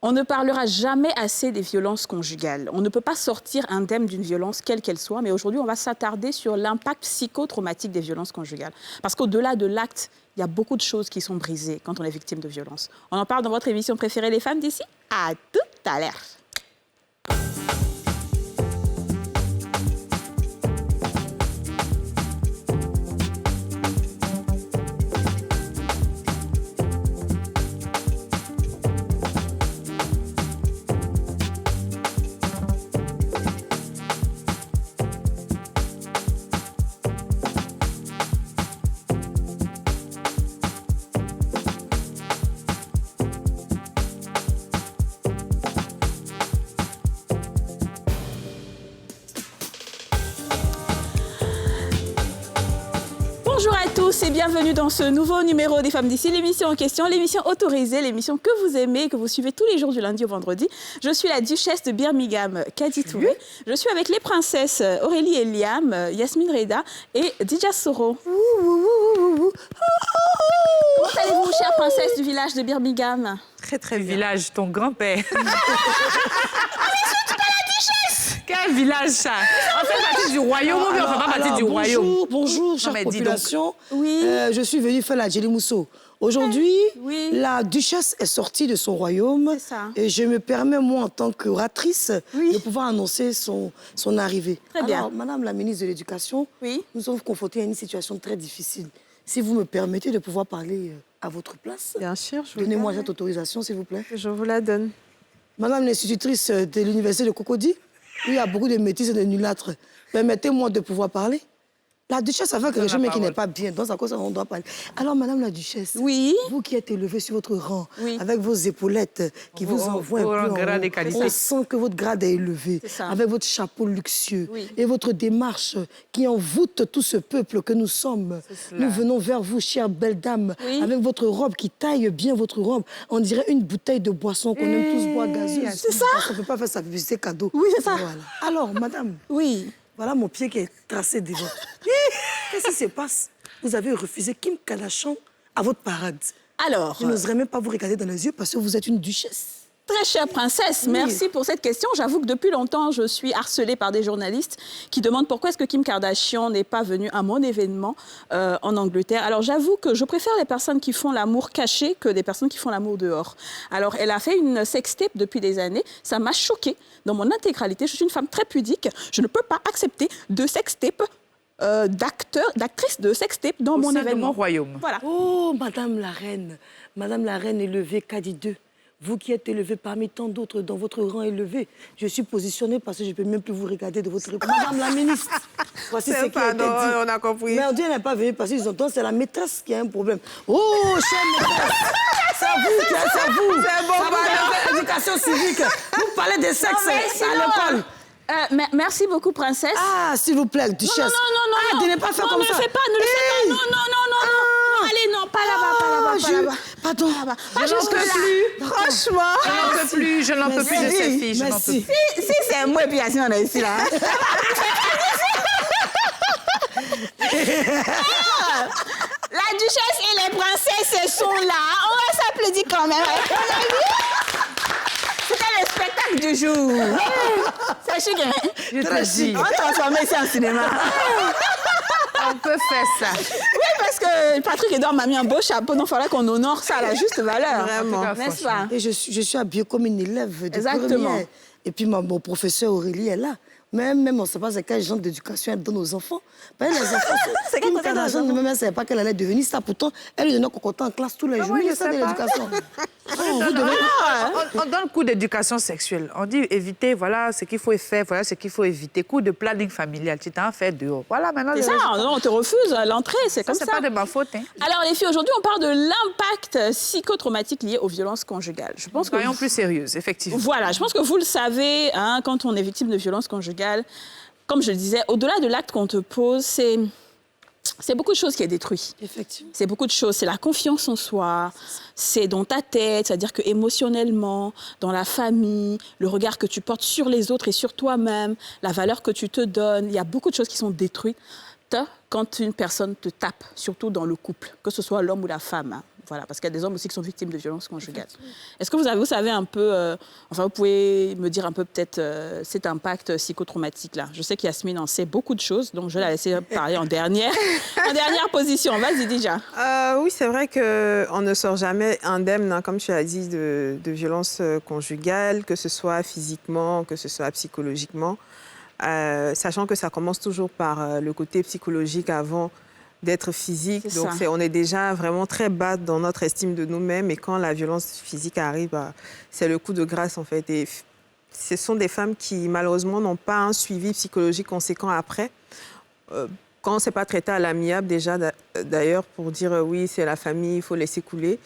On ne parlera jamais assez des violences conjugales. On ne peut pas sortir indemne d'une violence, quelle qu'elle soit, mais aujourd'hui, on va s'attarder sur l'impact psychotraumatique des violences conjugales. Parce qu'au-delà de l'acte, il y a beaucoup de choses qui sont brisées quand on est victime de violences. On en parle dans votre émission préférée, Les Femmes d'ici. À tout à l'heure. Bonjour à tous et bienvenue dans ce nouveau numéro des Femmes d'ici, l'émission en question, l'émission autorisée, l'émission que vous aimez et que vous suivez tous les jours du lundi au vendredi. Je suis la duchesse de Birmingham, Kadi Touré. Je suis avec les princesses Aurélie et Liam, Yasmine Reda et Dija Soro. Comment allez-vous, chère princesse du village de Birmingham? Très, très bien. Village, ton grand-père. Quel village, ça? On fait partie du royaume ou bien on ne fait pas partie du royaume? Bonjour, chère population. Oui. Je suis venue faire la Djeli Mousso. Aujourd'hui, oui. La duchesse est sortie de son royaume. C'est ça. Et je me permets, moi, en tant qu'oratrice, Oui. de pouvoir annoncer son arrivée. Très bien. Alors, Madame la ministre de l'Éducation, Oui. nous sommes confrontés à une situation très difficile. Si vous me permettez de pouvoir parler à votre place, Bien sûr, donnez-moi cette autorisation, s'il vous plaît. je vous la donne. Madame l'institutrice de l'université de Cocody, il y a beaucoup de métis et de nulâtres. Permettez-moi de pouvoir parler. La duchesse avait quelque chose qui n'est pas bien. Dans sa cause, on doit parler. Alors, Madame la duchesse, Oui. vous qui êtes élevée sur votre rang, Oui. avec vos épaulettes qui vous envoient un peu grade et en haut, qualité. on sent que votre grade est élevé, C'est ça. avec votre chapeau luxueux Oui. et votre démarche qui envoûte tout ce peuple que nous sommes. Nous venons vers vous, chère belle dame, Oui. avec votre robe qui taille bien votre robe. On dirait une bouteille de boisson qu'on aime tous boire gazeuse. C'est ça. On ne peut pas faire sa publicité cadeau. Oui, c'est ça. Voilà. Alors, madame, Oui. voilà mon pied qui est tracé devant. Qu'est-ce qui se passe? Vous avez refusé Kim Kardashian à votre parade. Alors, Je n'oserais même pas vous regarder dans les yeux parce que vous êtes une duchesse. très chère princesse, merci pour cette question. J'avoue que depuis longtemps, je suis harcelée par des journalistes qui demandent pourquoi est-ce que Kim Kardashian n'est pas venue à mon événement en Angleterre. Alors j'avoue que je préfère les personnes qui font l'amour caché que des personnes qui font l'amour dehors. Alors elle a fait une sextape depuis des années. Ça m'a choquée dans mon intégralité. Je suis une femme très pudique. Je ne peux pas accepter de sextape d'actrices de sextape dans mon sein de événement. mon royaume. Voilà. Oh, Madame la Reine élevée Kadi II, vous qui êtes élevée parmi tant d'autres dans votre rang élevé, je suis positionnée parce que je ne peux même plus vous regarder de votre épaule. Madame la ministre, voici ce qui a été dit. On a compris. Mais on dit qu'elle n'est pas venue parce qu'ils entendent c'est la maîtresse qui a un problème. Oh, chère maîtresse, c'est à vous, c'est à vous. C'est bon, Ça vous fait l'éducation civique. Vous parlez de sexe à l'école. Merci beaucoup, princesse. Ah, s'il vous plaît, duchesse. Non. Ah, de ne pas faire non, comme ne ça. le fais pas, ne le fais pas. Non. Allez, non, pas là-bas, pas là-bas. Pardon. Pas jusque-là. Franchement. Je n'en peux plus de ces filles. Je n'en peux Merci. plus. Si c'est moi, puis Yasmine, on est ici, là. La duchesse et les princesses sont là. On va s'applaudir quand même. C'était le spectacle du jour. C'est chic, hein? Je te dis, On va transformer ça en cinéma. on peut faire ça. Oui, parce que Patrick Edouard m'a mis un beau chapeau, donc il fallait qu'on honore ça à la juste valeur. Vraiment. N'est-ce pas? Et je suis habillée comme une élève de Exactement. première. Et puis mon professeur Aurélie est là. Même on ne sait pas quel genre d'éducation elle donne aux enfants. Ben, les enfants, C'est Kim quoi qu'on donne aux Kardashian, enfants? même elle ne savait pas qu'elle allait devenir ça. Pourtant, elle lui donnait cocotin en classe tous les jours. moi, Mais je ça sais de pas. l'éducation. On donne cours d'éducation sexuelle. On dit éviter, voilà ce qu'il faut faire, voilà ce qu'il faut éviter. Cours de planning familial, tu t'en fais dehors. Voilà, maintenant, C'est ça, on te refuse l'entrée, c'est comme ça. c'est pas de ma faute. Hein. Alors les filles, aujourd'hui on parle de l'impact psychotraumatique lié aux violences conjugales. Je pense que Soyons plus sérieuses, effectivement. voilà, je pense que vous le savez, hein, quand on est victime de violences conjugales, comme je le disais, au-delà de l'acte qu'on te pose, c'est beaucoup de choses qui est détruit. Effectivement. C'est beaucoup de choses. C'est la confiance en soi, c'est dans ta tête, c'est-à-dire que émotionnellement, dans la famille, le regard que tu portes sur les autres et sur toi-même, la valeur que tu te donnes. Il y a beaucoup de choses qui sont détruites quand une personne te tape, surtout dans le couple, que ce soit l'homme ou la femme. Hein. voilà, parce qu'il y a des hommes aussi qui sont victimes de violences conjugales. Est-ce que vous savez un peu, enfin, vous pouvez me dire un peu peut-être cet impact psychotraumatique-là? Je sais qu'Yasmine en sait beaucoup de choses, donc je vais la laisser parler en dernière position. Vas-y, déjà. Oui, c'est vrai qu'on ne sort jamais indemne, hein, comme tu as dit, de violences conjugales, que ce soit physiquement, que ce soit psychologiquement. Sachant que ça commence toujours par le côté psychologique avant d'être physique. Donc, on est déjà vraiment très bas dans notre estime de nous-mêmes. Et quand la violence physique arrive, c'est le coup de grâce, en fait. Et ce sont des femmes qui, malheureusement, n'ont pas un suivi psychologique conséquent après. Quand ce n'est pas traité à l'amiable, déjà, d'ailleurs, pour dire oui, c'est la famille, il faut laisser couler.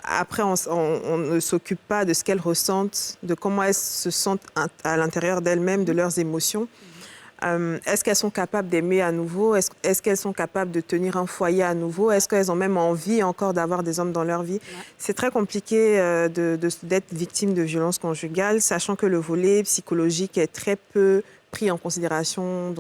Après, on ne s'occupe pas de ce qu'elles ressentent, de comment elles se sentent à l'intérieur d'elles-mêmes, de leurs émotions. Est-ce qu'elles sont capables d'aimer à nouveau? Est-ce qu'elles sont capables de tenir un foyer à nouveau? Est-ce qu'elles ont même envie encore d'avoir des hommes dans leur vie? C'est très compliqué d'être victime de violences conjugales, sachant que le volet psychologique est très peu pris en considération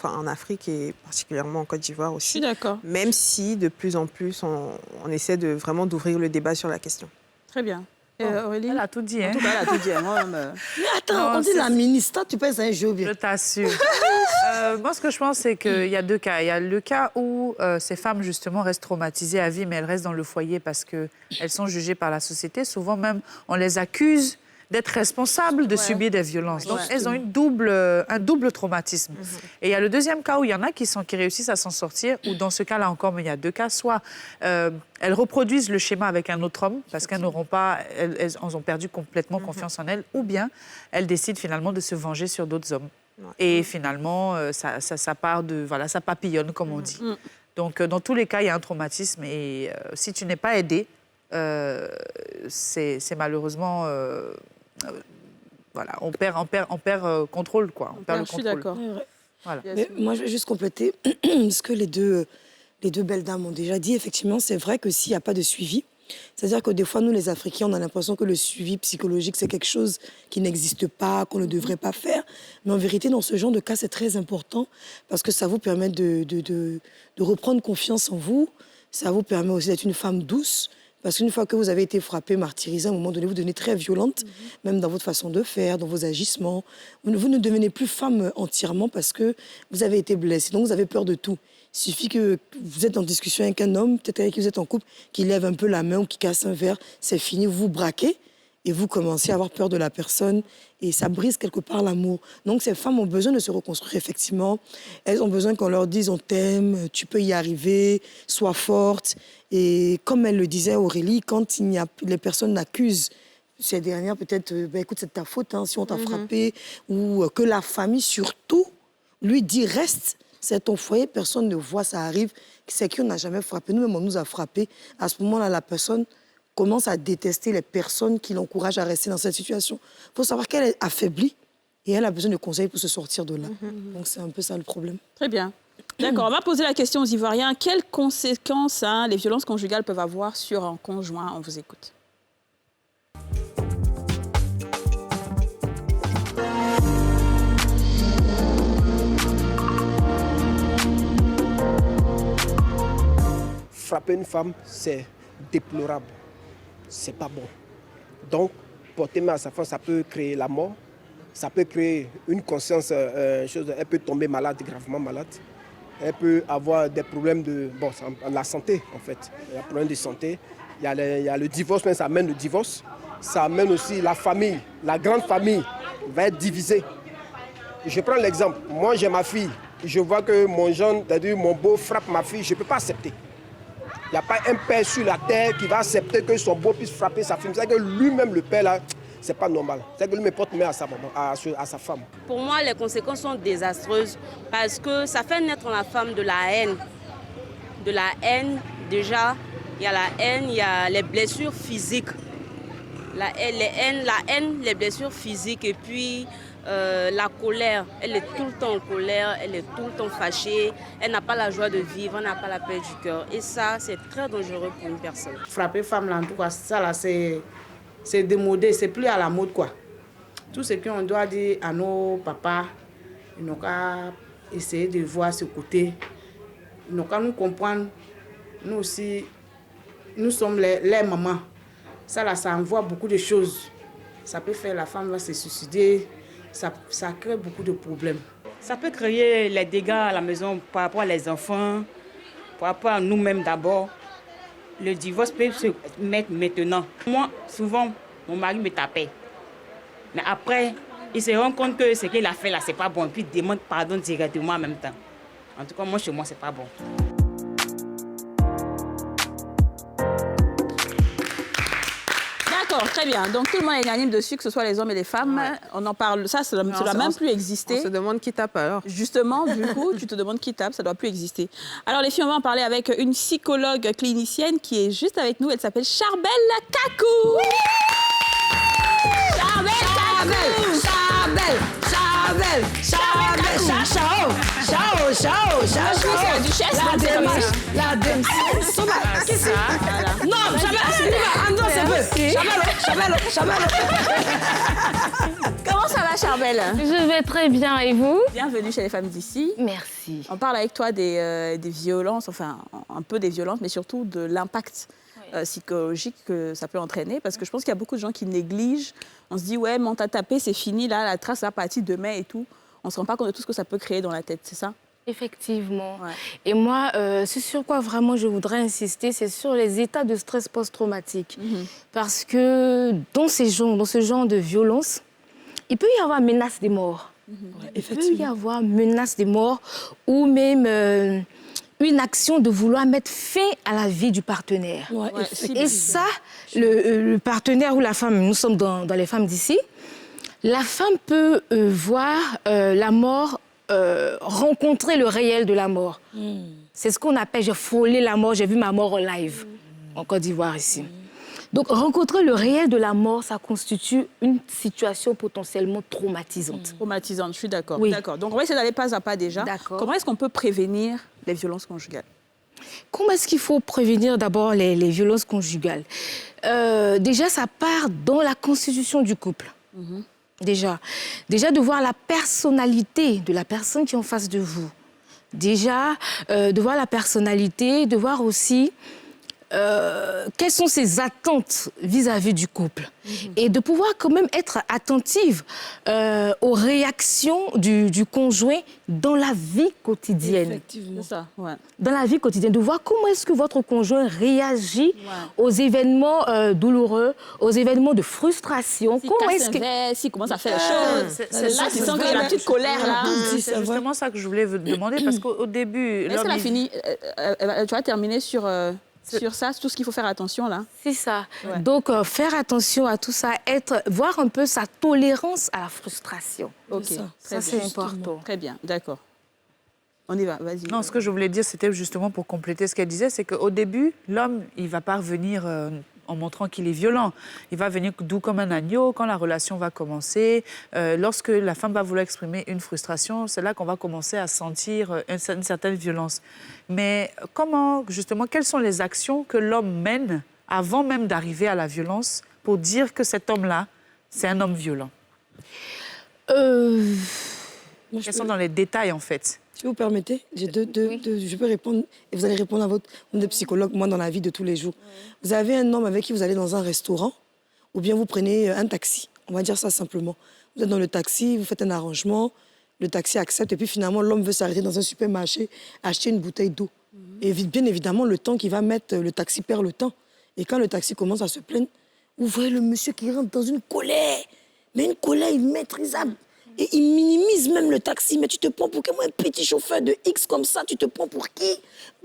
en Afrique et particulièrement en Côte d'Ivoire aussi. Je suis d'accord. Même si, de plus en plus, on essaie vraiment d'ouvrir le débat sur la question. Très bien. Aurélie? Elle a tout dit. Hein? En tout cas, elle a tout dit. Mais attends, on dit la ministre. Toi, tu penses à un jeu bien. Je t'assure. Moi, ce que je pense, c'est qu'il y a deux cas. Il y a le cas où ces femmes, justement, restent traumatisées à vie, mais elles restent dans le foyer parce qu'elles sont jugées par la société. Souvent même, on les accuse d'être responsables de subir des violences. Donc, elles ont un double traumatisme. Et il y a le deuxième cas où il y en a qui réussissent à s'en sortir, ou dans ce cas-là encore, mais il y a deux cas. Soit elles reproduisent le schéma avec un autre homme, parce qu'elles n'auront pas, elles ont perdu complètement confiance en elles, ou bien elles décident finalement de se venger sur d'autres hommes. Et finalement, ça part ça papillonne, comme on dit. Donc, dans tous les cas, il y a un traumatisme. Et si tu n'es pas aidé, c'est malheureusement... on perd contrôle, quoi. On perd le contrôle. Je suis d'accord. Voilà. Mais moi, je vais juste compléter ce que les deux belles dames ont déjà dit. Effectivement, c'est vrai que s'il n'y a pas de suivi, c'est-à-dire que des fois, nous, les Africains, on a l'impression que le suivi psychologique, c'est quelque chose qui n'existe pas, qu'on ne devrait pas faire. Mais en vérité, dans ce genre de cas, c'est très important parce que ça vous permet de reprendre confiance en vous. Ça vous permet aussi d'être une femme douce. Parce qu'une fois que vous avez été frappée, martyrisée, à un moment donné, vous devenez très violente, même dans votre façon de faire, dans vos agissements. Vous ne devenez plus femme entièrement parce que vous avez été blessée. Donc, vous avez peur de tout. Il suffit que vous êtes en discussion avec un homme, peut-être avec qui vous êtes en couple, qui lève un peu la main ou qui casse un verre. C'est fini, vous vous braquez et vous commencez à avoir peur de la personne. Et ça brise quelque part l'amour. Donc, ces femmes ont besoin de se reconstruire, effectivement. Elles ont besoin qu'on leur dise « on t'aime, tu peux y arriver, sois forte ». Et comme elle le disait, Aurélie, quand les personnes n'accusent ces dernières, peut-être, écoute, c'est de ta faute si on t'a frappé, ou que la famille, surtout, lui dit « reste, c'est ton foyer, personne ne voit, ça arrive ». C'est qui on n'a jamais frappé, nous-mêmes, on nous a frappé. À ce moment-là, la personne commence à détester les personnes qui l'encouragent à rester dans cette situation. Il faut savoir qu'elle est affaiblie et elle a besoin de conseils pour se sortir de là. Donc, c'est un peu ça le problème. Très bien. D'accord, on va poser la question aux Ivoiriens. Quelles conséquences les violences conjugales peuvent avoir sur un conjoint? On vous écoute. Frapper une femme, c'est déplorable. C'est pas bon. Donc, porter main à sa femme, ça peut créer la mort. Ça peut créer une conscience, elle peut tomber malade, gravement malade. Elle peut avoir des problèmes de la santé, en fait. Il y a des problèmes de santé. Il y a le divorce, mais ça amène le divorce. Ça amène aussi la famille. La grande famille va être divisée. Je prends l'exemple. Moi, j'ai ma fille. Je vois que mon beau frappe ma fille. Je ne peux pas accepter. Il n'y a pas un père sur la terre qui va accepter que son beau puisse frapper sa fille. C'est que lui-même, le père, là, c'est pas normal. C'est que lui me porte main à sa maman, à sa femme. Pour moi, les conséquences sont désastreuses parce que ça fait naître en la femme de la haine. De la haine, déjà, il y a la haine, il y a les blessures physiques. La haine, les blessures physiques et puis la colère. Elle est tout le temps en colère, elle est tout le temps fâchée, elle n'a pas la joie de vivre, elle n'a pas la paix du cœur. Et ça, c'est très dangereux pour une personne. Frapper femme, là, en tout cas, ça, là, c'est démodé, c'est plus à la mode, quoi. Tout ce qu'on doit dire à nos papas, ils n'ont qu'à essayer de voir ce côté. Ils n'ont qu'à nous comprendre. Nous aussi, nous sommes les mamans. Ça, là, ça envoie beaucoup de choses. Ça peut faire la femme va se suicider. Ça crée beaucoup de problèmes. Ça peut créer les dégâts à la maison par rapport aux enfants, par rapport à nous-mêmes d'abord. Le divorce peut se mettre maintenant. Moi, souvent, mon mari me tapait. Mais après, il se rend compte que ce qu'il a fait là, c'est pas bon. Et puis il demande pardon directement en même temps. En tout cas, moi, chez moi, c'est pas bon. D'accord, très bien. Donc tout le monde est unanime dessus, que ce soit les hommes et les femmes. Ouais. On en parle, ça ne doit même plus exister. On se demande qui tape alors. Justement, du coup, tu te demandes qui tape, ça ne doit plus exister. Alors les filles, on va en parler avec une psychologue clinicienne qui est juste avec nous. Elle s'appelle Charbel Kakou. Oui, Charbel Kakou. Charbel. La duchesse, La dame. Non, Charbel. Comment ça va, Charbel? Je vais très bien, et vous? Bienvenue chez les femmes d'ici. Merci. On parle avec toi des violences, enfin un peu des violences, mais surtout de l'impact psychologique que ça peut entraîner. Parce que je pense qu'il y a beaucoup de gens qui négligent. On se dit, ouais, mais on t'a tapé, c'est fini, là, la trace va partir demain et tout. On ne se rend pas compte de tout ce que ça peut créer dans la tête, c'est ça? Effectivement. Ouais. Et moi, ce sur quoi vraiment je voudrais insister, c'est sur les états de stress post-traumatique. Parce que dans ce genre de violence, il peut y avoir menace de mort. Il peut y avoir menace de mort ou même une action de vouloir mettre fin à la vie du partenaire. Ouais, et ça, le partenaire ou la femme, nous sommes dans les femmes d'ici, la femme peut voir la mort, rencontrer le réel de la mort. C'est ce qu'on appelle, j'ai frôlé la mort, j'ai vu ma mort en live, en Côte d'Ivoire ici. Donc, rencontrer le réel de la mort, ça constitue une situation potentiellement traumatisante. Traumatisante, je suis d'accord. Oui. D'accord. Donc, on va essayer d'aller pas à pas déjà. D'accord. Comment est-ce qu'on peut prévenir les violences conjugales? Comment est-ce qu'il faut prévenir d'abord les violences conjugales? Déjà, ça part dans la constitution du couple. Déjà de voir la personnalité de la personne qui est en face de vous. Déjà, de voir la personnalité, de voir aussi quelles sont ses attentes vis-à-vis du couple. Et de pouvoir quand même être attentive aux réactions du conjoint dans la vie quotidienne. Effectivement. C'est ça, ouais. Dans la vie quotidienne, de voir comment est-ce que votre conjoint réagit aux événements douloureux, aux événements de frustration. Comment est-ce que... Si commence à faire les choses. Là, tu sens qu'il y a la petite colère, là. C'est justement ça que je voulais vous demander, parce qu'au début... Est-ce qu'elle a fini? Tu vas terminer sur ça, tout ce qu'il faut faire attention, là? C'est ça. Ouais. Donc, faire attention à tout ça, voir un peu sa tolérance à la frustration. OK, Ça, c'est important. Très bien, d'accord. On y va, vas-y. Non, ce que je voulais dire, c'était justement pour compléter ce qu'elle disait, c'est qu'au début, l'homme, il ne va pas revenir en montrant qu'il est violent. Il va venir doux comme un agneau quand la relation va commencer. Lorsque la femme va vouloir exprimer une frustration, c'est là qu'on va commencer à sentir une certaine violence. Mais comment, justement, quelles sont les actions que l'homme mène avant même d'arriver à la violence pour dire que cet homme-là, c'est un homme violent? Quels sont dans les détails, en fait? Si vous permettez, je peux répondre, et vous allez répondre à votre psychologue, moi, dans la vie de tous les jours. Vous avez un homme avec qui vous allez dans un restaurant, ou bien vous prenez un taxi, on va dire ça simplement. Vous êtes dans le taxi, vous faites un arrangement, le taxi accepte, et puis finalement, l'homme veut s'arrêter dans un supermarché, acheter une bouteille d'eau. Et bien évidemment, le temps qu'il va mettre, le taxi perd le temps. Et quand le taxi commence à se plaindre, vous voyez le monsieur qui rentre dans une colère, mais une colère immaîtrisable. Et il minimise même le taxi. Mais tu te prends pour moi, un petit chauffeur de X comme ça, tu te prends pour qui?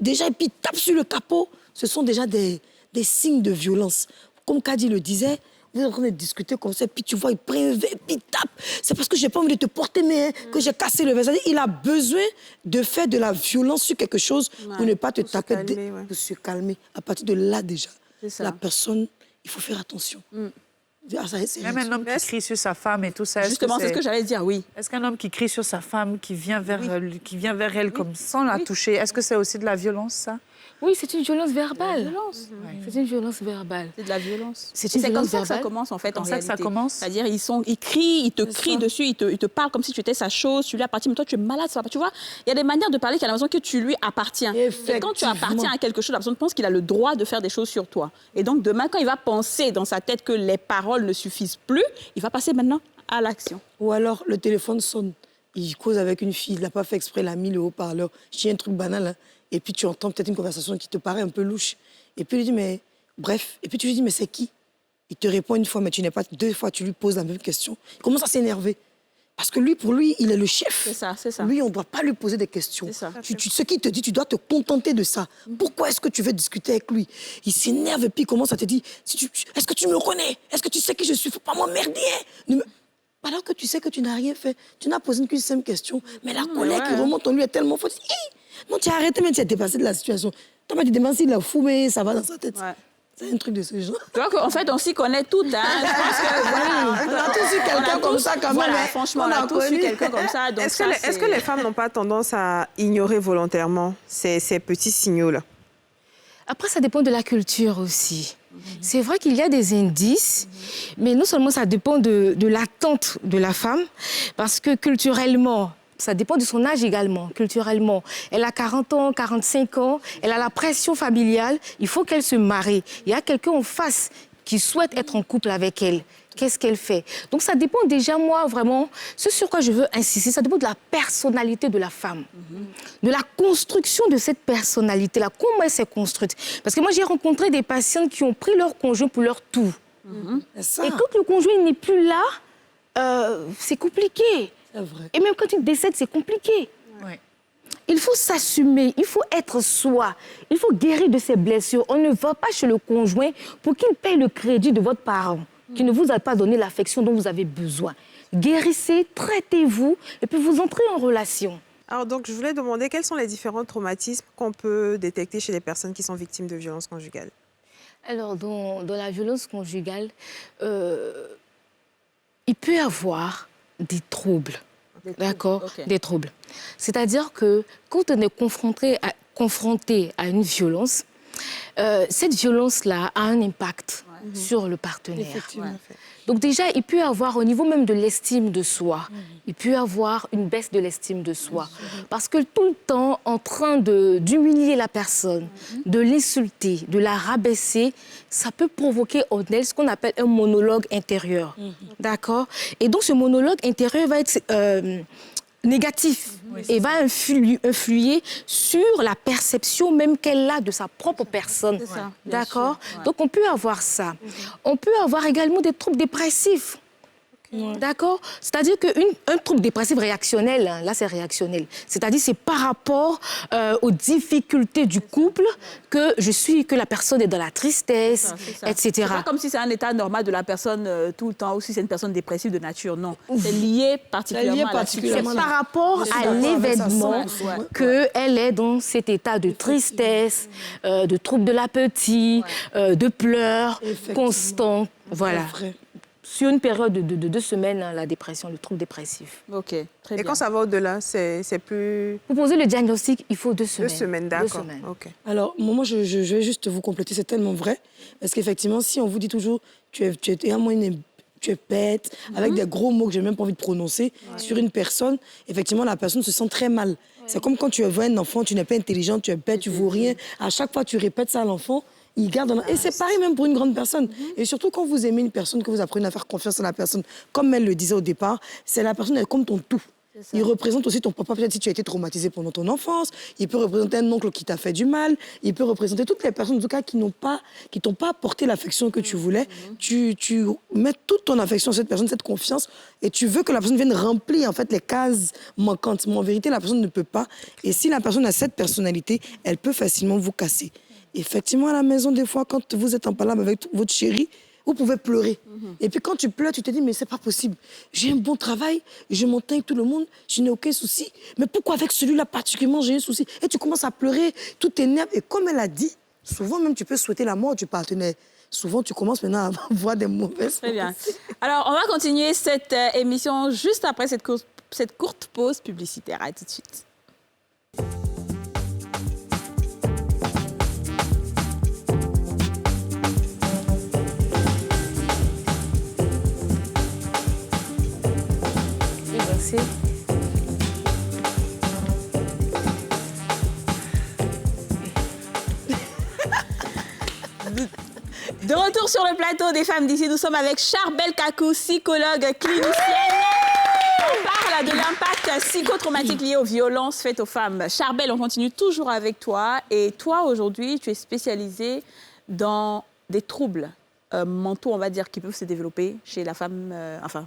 Déjà, et puis il tape sur le capot. Ce sont déjà des signes de violence. Comme Kadi le disait, vous êtes en train de discuter comme ça, puis tu vois, il prend un verre, puis il tape. C'est parce que j'ai pas envie de te porter, mais que j'ai cassé le verre. C'est-à-dire, il a besoin de faire de la violence sur quelque chose pour ne pas te taper, pour se calmer. À partir de là, déjà, la personne, il faut faire attention. Même un homme qui crie sur sa femme et tout ça. Justement, c'est ce que j'allais dire, oui. Est-ce qu'un homme qui crie sur sa femme, qui vient vers elle comme sans la toucher, est-ce que c'est aussi de la violence, ça? Oui, c'est une violence verbale. Violence. C'est une violence verbale. C'est de la violence. C'est Et une c'est comme violence ça que ça verbale. commence, en fait, en Comme ça que ça réalité. commence. C'est-à-dire, ils crient, ils te crient dessus, ils te parlent comme si tu étais sa chose, tu lui appartiens, mais toi, tu es malade, ça va pas. Tu vois, il y a des manières de parler qui a l'impression que tu lui appartiens. Et quand tu appartiens à quelque chose, la personne pense qu'il a le droit de faire des choses sur toi. Et donc, demain, quand il va penser dans sa tête que les paroles ne suffisent plus, il va passer maintenant à l'action. Ou alors, le téléphone sonne. Il cause avec une fille, il n'a pas fait exprès, il a mis le haut-parleur. Je dis un truc banal, hein. Et puis tu entends peut-être une conversation qui te paraît un peu louche. Et puis il dit, mais bref. Et puis tu lui dis, mais c'est qui? Il te répond une fois, mais tu n'es pas deux fois, tu lui poses la même question. Il commence à s'énerver. Parce que lui, pour lui, il est le chef. C'est ça, c'est ça. Lui, on ne doit pas lui poser des questions. C'est ça. Ce qu'il te dit, tu dois te contenter de ça. Pourquoi est-ce que tu veux discuter avec lui? Il s'énerve et puis il commence à te dire, est-ce que tu me connais? Est-ce que tu sais qui je suis? Faut pas m'emmerder. Alors que tu sais que tu n'as rien fait, tu n'as posé qu'une simple question, mais la colère qui remonte en lui est tellement forte. Non, tu as arrêté, mais tu as dépassé de la situation. Toi, tu demandes s'il a fou, mais ça va dans sa tête. Ouais. C'est un truc de ce genre. Tu vois qu'en fait, on s'y connaît toutes. Hein. Je pense que, voilà, on a tous eu quelqu'un comme ça, quand même. Voilà, franchement, on a tous eu quelqu'un comme ça. Est-ce que les femmes n'ont pas tendance à ignorer volontairement ces petits signaux-là? Après, ça dépend de la culture aussi. C'est vrai qu'il y a des indices, mais non seulement ça dépend de l'attente de la femme, parce que culturellement, ça dépend de son âge également, culturellement. Elle a 40 ans, 45 ans, elle a la pression familiale, il faut qu'elle se marie. Il y a quelqu'un en face qui souhaite être en couple avec elle. Qu'est-ce qu'elle fait? Donc ça dépend déjà, moi, vraiment, ce sur quoi je veux insister, ça dépend de la personnalité de la femme, de la construction de cette personnalité-là, comment elle s'est construite. Parce que moi, j'ai rencontré des patientes qui ont pris leur conjoint pour leur tout. Et quand le conjoint n'est plus là, c'est compliqué. C'est vrai. Et même quand il décède, c'est compliqué. Ouais. Il faut s'assumer, il faut être soi, il faut guérir de ses blessures. On ne va pas chez le conjoint pour qu'il paye le crédit de votre parent, qui ne vous a pas donné l'affection dont vous avez besoin. Guérissez, traitez-vous, et puis vous entrez en relation. Alors donc, je voulais demander quels sont les différents traumatismes qu'on peut détecter chez les personnes qui sont victimes de violences conjugales. Alors, dans la violence conjugale, il peut y avoir des troubles. D'accord, okay. Des troubles. C'est-à-dire que quand on est confronté à une violence, cette violence-là a un impact sur le partenaire. Effectivement. Donc déjà, il peut y avoir au niveau même de l'estime de soi, il peut y avoir une baisse de l'estime de soi. Parce que tout le temps, en train d'humilier la personne, de l'insulter, de la rabaisser, ça peut provoquer en elle ce qu'on appelle un monologue intérieur. D'accord? Et donc ce monologue intérieur va être négatif et va influer sur la perception même qu'elle a de sa propre personne. D'accord? Donc on peut avoir ça. On peut avoir également des troubles dépressifs. D'accord? C'est-à-dire qu'un trouble dépressif réactionnel, hein, là c'est réactionnel, c'est-à-dire c'est par rapport aux difficultés du couple que la personne est dans la tristesse, etc. C'est pas comme si c'est un état normal de la personne tout le temps, ou si c'est une personne dépressive de nature, non. C'est lié particulièrement à la situation. C'est par rapport à l'événement qu'elle est dans cet état de tristesse, de trouble de l'appétit, de pleurs constants. Voilà. Sur une période de 2 semaines, la dépression, le trouble dépressif. OK, très bien. Et quand ça va au-delà, c'est plus... Pour poser le diagnostic, il faut 2 semaines. 2 semaines, d'accord. Okay. Alors, moi, je vais juste vous compléter, c'est tellement vrai. Parce qu'effectivement, si on vous dit toujours, tu es bête, avec des gros mots que je n'ai même pas envie de prononcer, sur une personne, effectivement, la personne se sent très mal. C'est comme quand tu vois un enfant, tu n'es pas intelligent, tu es bête, tu ne vaux rien. À chaque fois, tu répètes ça à l'enfant. Il garde et c'est pareil même pour une grande personne. Et surtout quand vous aimez une personne, que vous apprenez à faire confiance à la personne, comme elle le disait au départ, c'est la personne, elle est comme ton tout. Il représente aussi ton papa, peut-être si tu as été traumatisé pendant ton enfance. Il peut représenter un oncle qui t'a fait du mal. Il peut représenter toutes les personnes, en tout cas, qui t'ont pas apporté l'affection que tu voulais. Tu mets toute ton affection à cette personne, cette confiance, et tu veux que la personne vienne remplir, en fait, les cases manquantes. Mais en vérité, la personne ne peut pas. Et si la personne a cette personnalité, elle peut facilement vous casser. Effectivement, à la maison, des fois, quand vous êtes en palabre avec votre chéri, vous pouvez pleurer. Et puis quand tu pleures, tu te dis, mais c'est pas possible. J'ai un bon travail, je m'entends avec tout le monde, je n'ai aucun souci. Mais pourquoi avec celui-là particulièrement, j'ai un souci? Et tu commences à pleurer, tout t'énerve. Et comme elle a dit, souvent même, tu peux souhaiter la mort du partenaire. Souvent, tu commences maintenant à avoir des mauvaises Très bien. Alors, on va continuer cette émission juste après cette courte pause publicitaire. À tout de suite. Merci. De retour sur le plateau des femmes d'ici, nous sommes avec Charbel Kakou, psychologue clinicienne. On parle de l'impact psychotraumatique lié aux violences faites aux femmes. Charbel, on continue toujours avec toi. Et toi, aujourd'hui, tu es spécialisée dans des troubles mentaux, on va dire, qui peuvent se développer chez la femme,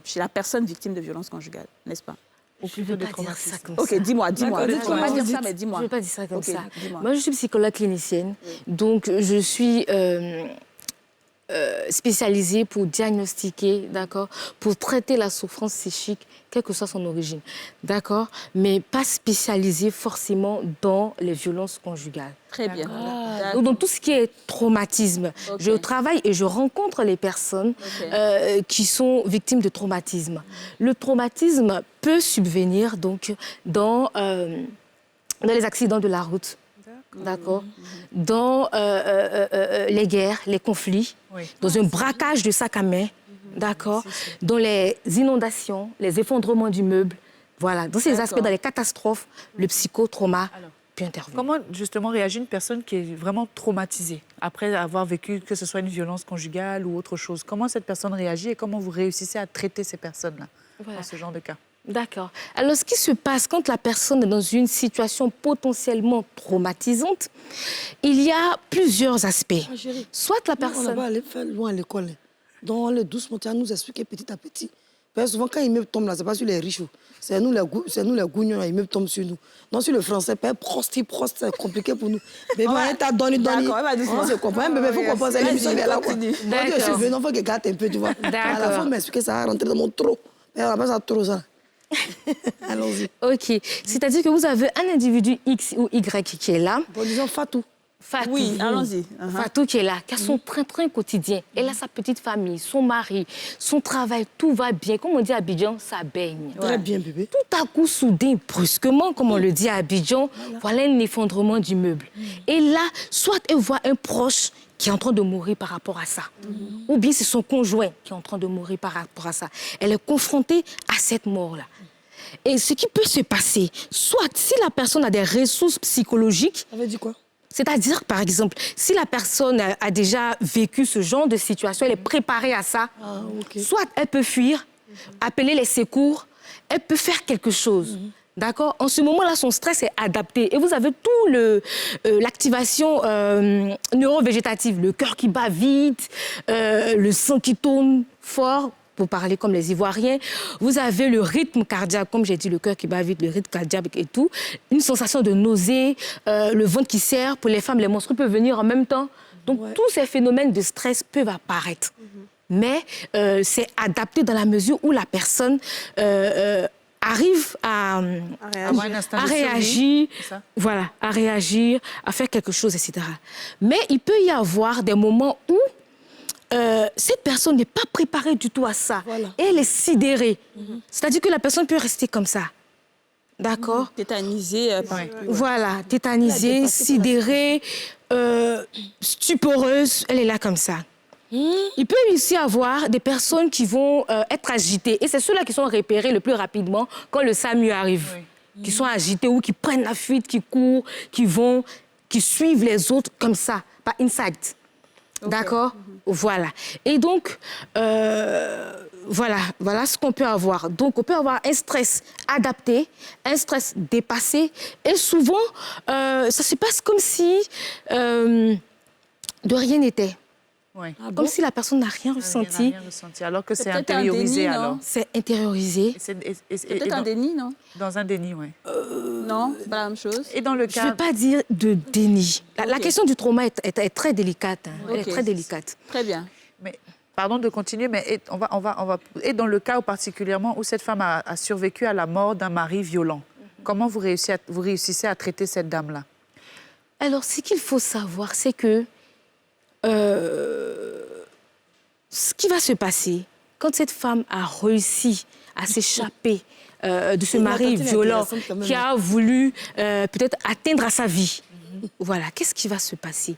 chez la personne victime de violences conjugales, n'est-ce pas? Je ne veux pas dire ça comme Ok, ça. dis-moi. Je ne veux pas dire ça, mais dis-moi. Je ne veux pas dire ça comme Ok, ça. dis-moi. Moi, je suis psychologue clinicienne, donc je suis spécialisée pour diagnostiquer, d'accord, pour traiter la souffrance psychique, quelle que soit son origine, d'accord, mais pas spécialisée forcément dans les violences conjugales. Très bien. Donc, dans tout ce qui est traumatisme, je travaille et je rencontre les personnes qui sont victimes de traumatisme. Le traumatisme peut subvenir donc dans les accidents de la route. D'accord. Dans les guerres, les conflits, dans un braquage de sac à main, d'accord, dans les inondations, les effondrements d'immeubles, voilà, dans ces aspects, dans les catastrophes, le psychotrauma peut intervenir. Comment justement réagit une personne qui est vraiment traumatisée après avoir vécu, que ce soit une violence conjugale ou autre chose? Comment cette personne réagit et comment vous réussissez à traiter ces personnes-là dans ce genre de cas? D'accord. Alors, ce qui se passe quand la personne est dans une situation potentiellement traumatisante, il y a plusieurs aspects. Soit la personne... On va aller faire loin à l'école. Donc, on est doucement, tu vas nous expliquer petit à petit. Parce que souvent, quand l'immeuble tombe là, ce n'est pas sur les riches. C'est nous les gougnons, l'immeuble tombe sur nous. Donc, sur le français, père prost, c'est compliqué pour nous. Bébé, on t'a donné. D'accord, on se comprend. Bébé, il faut comprendre. C'est l'émission là. D'accord. Je suis venu, il faut que gâte un peu, tu vois. À la fin, m'expliquer, ça va rentrer dans mon trop. Mais on n'a pas ça trop, ça. Allons-y. OK. C'est-à-dire que vous avez un individu X ou Y qui est là. Bon, disons Fatou. Fatou. Oui, allons-y. Fatou qui est là, qui a son train-train quotidien. Elle a sa petite famille, son mari, son travail, tout va bien. Comme on dit à Abidjan, ça baigne. Très bien, bébé. Tout à coup, soudain, brusquement, comme on le dit à Abidjan, voilà un effondrement d'immeuble. Et là, soit elle voit un proche qui est en train de mourir par rapport à ça. Ou bien c'est son conjoint qui est en train de mourir par rapport à ça. Elle est confrontée à cette mort-là. Et ce qui peut se passer, soit si la personne a des ressources psychologiques... Ça veut dire quoi? C'est-à-dire, par exemple, si la personne a déjà vécu ce genre de situation, elle est préparée à ça, soit elle peut fuir, appeler les secours, elle peut faire quelque chose. D'accord? En ce moment-là, son stress est adapté. Et vous avez tout l'activation neurovégétative, le cœur qui bat vite, le sang qui tourne fort, pour parler comme les Ivoiriens. Vous avez le rythme cardiaque, comme j'ai dit, le cœur qui bat vite, le rythme cardiaque et tout. Une sensation de nausée, le ventre qui serre. Pour les femmes, les menstrues peuvent venir en même temps. Donc, tous ces phénomènes de stress peuvent apparaître. Mais c'est adapté dans la mesure où la personne... arrive à réagir, voilà, à réagir, à faire quelque chose, etc. Mais il peut y avoir des moments où cette personne n'est pas préparée du tout à ça. Voilà. Et elle est sidérée. C'est-à-dire que la personne peut rester comme ça. D'accord? Tétanisée. Voilà, tétanisée, sidérée, stuporeuse. Elle est là comme ça. Il peut aussi y avoir des personnes qui vont être agitées. Et c'est ceux-là qui sont repérés le plus rapidement quand le SAMU arrive. Qui sont agités ou qui prennent la fuite, qui courent, qui suivent les autres comme ça, par insight. D'accord? Voilà. Et donc, voilà ce qu'on peut avoir. Donc, on peut avoir un stress adapté, un stress dépassé. Et souvent, ça se passe comme si de rien n'était. Oui. Comme si la personne n'a rien ressenti. Rien ressenti, alors que c'est intériorisé. C'est intériorisé. C'est peut-être un déni, non? Dans un déni, oui. Non, c'est pas la même chose. Et dans le Je cas... ne vais pas dire de déni. La question du trauma est très délicate. Elle est très délicate. Très bien. Mais, pardon de continuer, mais on va... Et dans le cas où particulièrement où cette femme a survécu à la mort d'un mari violent, comment vous réussissez à traiter cette dame-là? Alors, ce qu'il faut savoir, c'est que ce qui va se passer quand cette femme a réussi à s'échapper de ce mari violent qui a voulu peut-être atteindre à sa vie. Voilà, qu'est-ce qui va se passer?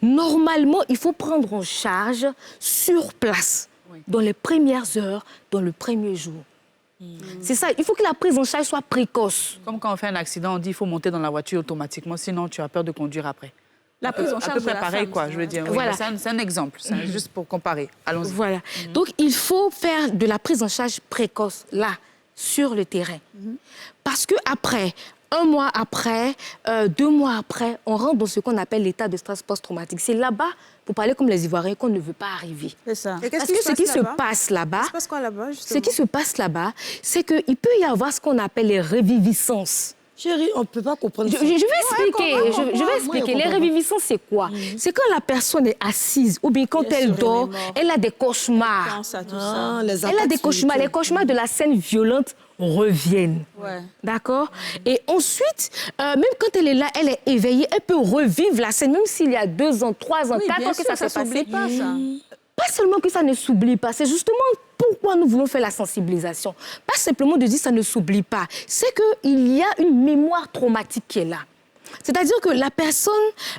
Normalement, il faut prendre en charge sur place, dans les premières heures, dans le premier jour. C'est ça, il faut que la prise en charge soit précoce. Comme quand on fait un accident, on dit qu'il faut monter dans la voiture automatiquement, sinon tu as peur de conduire après. La prise en À charge peu près de la pareil, femme, quoi, c'est je veux dire. Oui, Voilà. c'est un exemple, c'est juste pour comparer. Allons-y. Voilà. Donc, il faut faire de la prise en charge précoce, là, sur le terrain. Parce que après, 1 mois après, 2 mois après, on rentre dans ce qu'on appelle l'état de stress post-traumatique. C'est là-bas, pour parler comme les Ivoiriens, qu'on ne veut pas arriver. C'est ça. Et qu'est-ce Parce que ce qui se passe là-bas, Il se passe quoi là-bas, ce justement? qui se passe là-bas, c'est qu'il peut y avoir ce qu'on appelle les reviviscences. Chérie, on ne peut pas comprendre Je ça. vais expliquer. comprends, Je vais moi, expliquer. je Les comprends. reviviscences, c'est quoi? C'est quand la personne est assise ou bien quand Elle elle se dort, remémore. elle a des cauchemars. Pense à tout Ah, ça. les Elle a attaques des cauchemars. Les spirituelles. cauchemars de la scène violente reviennent. Ouais. D'accord? Et ensuite, même quand elle est là, elle est éveillée, elle peut revivre la scène, même s'il y a 2 ans, 3 ans, Oui, 4 bien ans que sûr, ça s'est s'oublie passé. pas, ça. Pas seulement que ça ne s'oublie pas, c'est justement pourquoi nous voulons faire la sensibilisation. Pas simplement de dire ça ne s'oublie pas, c'est qu'il y a une mémoire traumatique qui est là. C'est-à-dire que la personne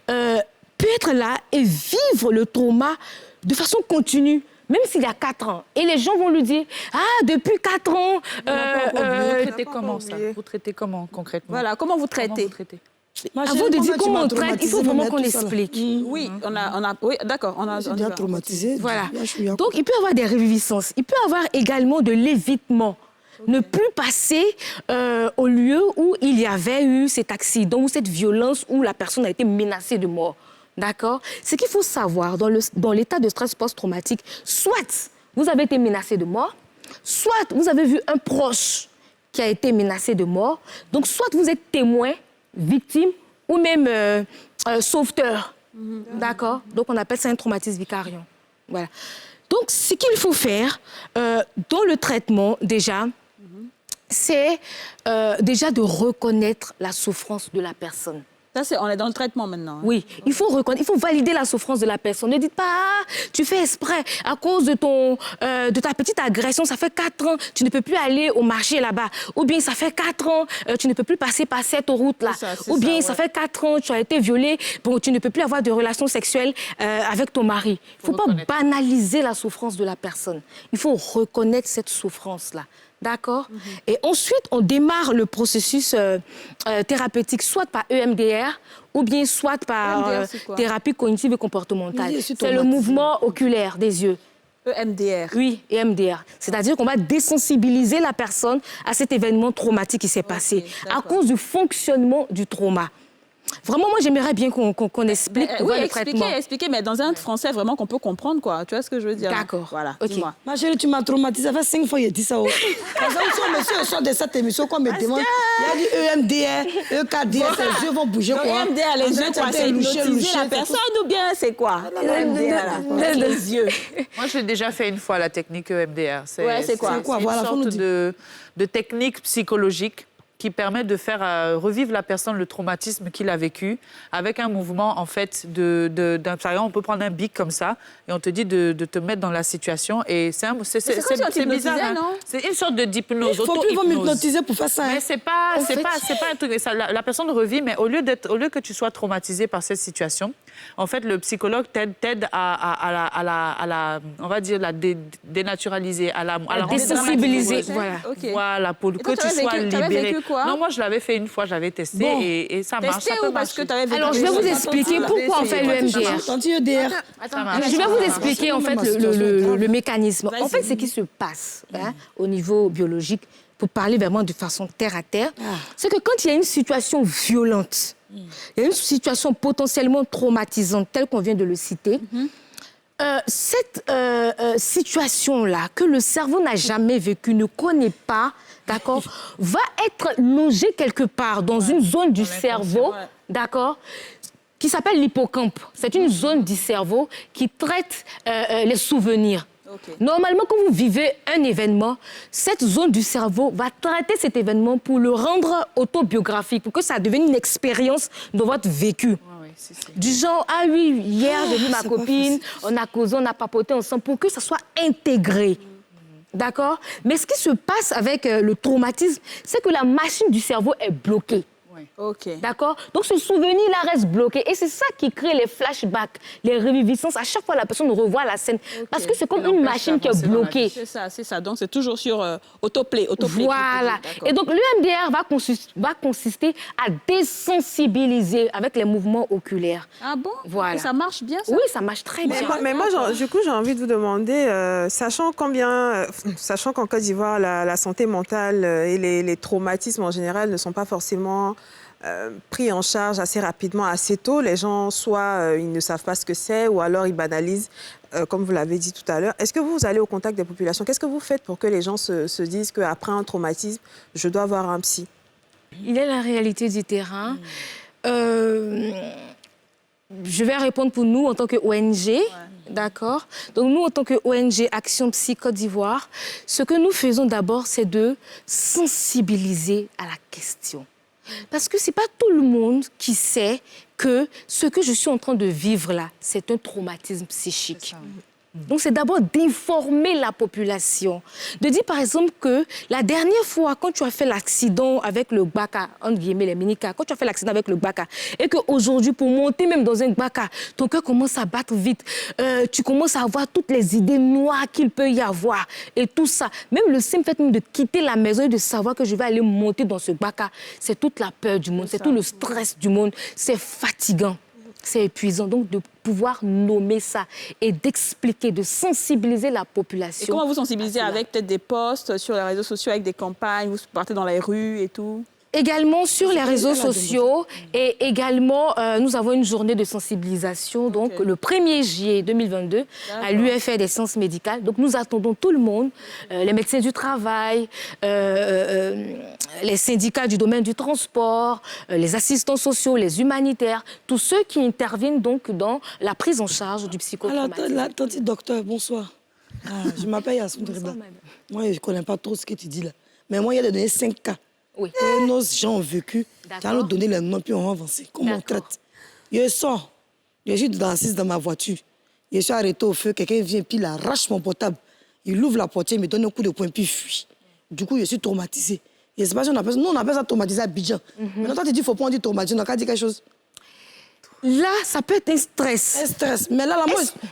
peut être là et vivre le trauma de façon continue, même s'il y a 4 ans. Et les gens vont lui dire, ah, depuis 4 ans... Vous traitez comment ça? Vous traitez comment concrètement? Voilà, comment vous Comment traitez? vous traitez? Ma Avant chérie, de dire tu comment m'as on traite, il faut traumatisée, vraiment mais qu'on tout ça, là. explique. Oui, oui, d'accord, on J'ai y déjà va. traumatisé. Voilà. Je suis à Donc, il peut y avoir des reviviscences. Il peut y avoir également de l'évitement. Ne plus passer au lieu où il y avait eu cet accident ou cette violence où la personne a été menacée de mort. D'accord? Ce qu'il faut savoir dans l'état de stress post-traumatique, soit vous avez été menacé de mort, soit vous avez vu un proche qui a été menacé de mort. Donc, soit vous êtes témoin, victime ou même sauveteur. D'accord? Donc, on appelle ça un traumatisme vicariant. Voilà. Donc, ce qu'il faut faire dans le traitement, déjà, c'est déjà de reconnaître la souffrance de la personne. Ça, on est dans le traitement maintenant. hein. Oui, il faut reconnaître, il faut valider la souffrance de la personne. Ne dites pas, ah, tu fais exprès, à cause de ta petite agression, ça fait 4 ans, tu ne peux plus aller au marché là-bas. Ou bien, ça fait 4 ans, tu ne peux plus passer par cette route-là. C'est Ou bien, ça, ça ouais. fait 4 ans, tu as été violée, bon, tu ne peux plus avoir de relations sexuelles avec ton mari. Il ne faut pas reconnaître. banaliser la souffrance de la personne. Il faut reconnaître cette souffrance-là. D'accord? Et ensuite, on démarre le processus thérapeutique soit par EMDR ou bien soit par EMDR, c'est quoi? thérapie cognitive et comportementale. Oui, je suis C'est le traumatisée. mouvement oculaire des yeux. EMDR. Oui, EMDR. C'est-à-dire qu'on va désensibiliser la personne à cet événement traumatique qui s'est passé à d'accord. cause du fonctionnement du trauma. Vraiment, moi, j'aimerais bien qu'on explique Oui, le traitement. expliquer, mais dans un français vraiment qu'on peut comprendre, quoi. Tu vois ce que je veux dire? D'accord. Voilà, Ok. dis-moi. Ma chérie, tu m'as traumatisé. Ça fait 5 fois que j'ai dit ça. Parce que si on me sort de cette émission, qu'on me demande, il y a du EMDR, EKDR, tes yeux vont bouger. Donc, quoi. EMDR, les yeux, quoi, c'est hypnotiser la c'est personne ou bien c'est quoi? EMDR, là, les yeux. Moi, j'ai déjà fait une fois la technique EMDR. Ouais, c'est quoi? C'est quoi? une Voilà, faut nous sorte dire. de technique psychologique qui permet de faire revivre la personne le traumatisme qu'il a vécu avec un mouvement, en fait, par exemple, on peut prendre un bic comme ça et on te dit de te mettre dans la situation. Et c'est comme si on bizarre, t'hypnotisait, hein. non? C'est une sorte d'hypnose, Il faut plus vous auto-hypnose. m'hypnotiser pour faire ça. hein. Mais c'est pas un truc. La personne revit, mais au lieu que tu sois traumatisé par cette situation, en fait, le psychologue t'aide à on va dire, la dénaturaliser, à la rendre désensibiliser, amoureuse. voilà. Ok. Voilà, pour Et que toi, tu t'avais sois vécu- t'avais libérée. vécu quoi? Non, moi, je l'avais fait une fois, j'avais testé Bon. et ça marche. Testé ça peut ou parce que marcher. tu avais vécu? Alors, je vais vous des- expliquer pourquoi on fait l'EMDR. Tanti EDR. Ça marche. Je vais vous expliquer en fait le mécanisme. Vas-y. En fait, ce qui se passe au niveau biologique, pour parler vraiment de façon terre à terre, c'est que quand il y a une situation violente, il y a une situation potentiellement traumatisante, telle qu'on vient de le citer, cette situation-là, que le cerveau n'a jamais vécue, ne connaît pas, d'accord, va être logée quelque part dans une zone du cerveau, ouais. d'accord, qui s'appelle l'hippocampe. C'est une zone du cerveau qui traite les souvenirs. Ok. Normalement, quand vous vivez un événement, cette zone du cerveau va traiter cet événement pour le rendre autobiographique, pour que ça devienne une expérience de votre vécu. Oui, si. Du genre, ah oui, hier, j'ai vu ma copine, on a causé, on a papoté ensemble, pour que ça soit intégré. D'accord? Mais ce qui se passe avec le traumatisme, c'est que la machine du cerveau est bloquée. OK. D'accord? Donc, ce souvenir-là reste bloqué. Et c'est ça qui crée les flashbacks, les reviviscences. À chaque fois, la personne revoit la scène. Parce que c'est comme une machine qui est bloquée. C'est ça. Donc, c'est toujours sur autoplay. Voilà. Et donc, l'EMDR va consister à désensibiliser avec les mouvements oculaires. Ah bon? Voilà. Et ça marche bien, ça? Oui, ça marche très bien. Mais moi, du coup, j'ai envie de vous demander, sachant qu'en Côte d'Ivoire, la santé mentale et les traumatismes en général ne sont pas forcément pris en charge assez rapidement, assez tôt. Les gens, soit ils ne savent pas ce que c'est, ou alors ils banalisent, comme vous l'avez dit tout à l'heure. Est-ce que vous allez au contact des populations? Qu'est-ce que vous faites pour que les gens se disent qu'après un traumatisme, je dois voir un psy? Il y a la réalité du terrain. Je vais répondre pour nous en tant que ONG, d'accord? Donc nous, en tant que ONG Action Psy Côte d'Ivoire, ce que nous faisons d'abord, c'est de sensibiliser à la question. Parce que ce n'est pas tout le monde qui sait que ce que je suis en train de vivre là, c'est un traumatisme psychique. Donc, c'est d'abord d'informer la population. De dire, par exemple, que la dernière fois, quand tu as fait l'accident avec le Gbaka, entre guillemets, les minicars, quand tu as fait l'accident avec le Gbaka, et qu'aujourd'hui, pour monter même dans un Gbaka, ton cœur commence à battre vite, tu commences à avoir toutes les idées noires qu'il peut y avoir, et tout ça. Même le simple fait même de quitter la maison et de savoir que je vais aller monter dans ce Gbaka, c'est toute la peur du monde, c'est tout le stress du monde, c'est fatigant. C'est épuisant, donc de pouvoir nommer ça et d'expliquer, de sensibiliser la population. Et comment vous sensibilisez? Avec peut-être des posts sur les réseaux sociaux, avec des campagnes, vous partez dans les rues et tout? Également sur les réseaux sociaux et également, nous avons une journée de sensibilisation, donc le 1er juillet 2022 à l'UFR des sciences médicales. Donc nous attendons tout le monde, les médecins du travail, les syndicats du domaine du transport, les assistants sociaux, les humanitaires, tous ceux qui interviennent donc dans la prise en charge du psychotraumatisme. Alors, tante docteur, bonsoir. Je m'appelle Yasmine Dreda. Moi, je ne connais pas trop ce que tu dis là. Mais moi, il y a donné 5 cas. Oui. Que nos gens ont vécu. Tu as nous donné les noms, puis on va avancer. Comment on traite? Je sors. Je suis assise dans ma voiture. Je suis arrêté au feu. Quelqu'un vient, puis il arrache mon portable. Il ouvre la portière, il me donne un coup de poing, puis il fuit. Du coup, je suis traumatisée. Je ne sais pas si on appelle ça. Nous, on appelle ça traumatisé à Abidjan. Maintenant, toi, tu dis qu'il ne faut pas dire traumatisé. On a qu'à dire quelque chose. Là, ça peut être un stress. Un stress. Mais là,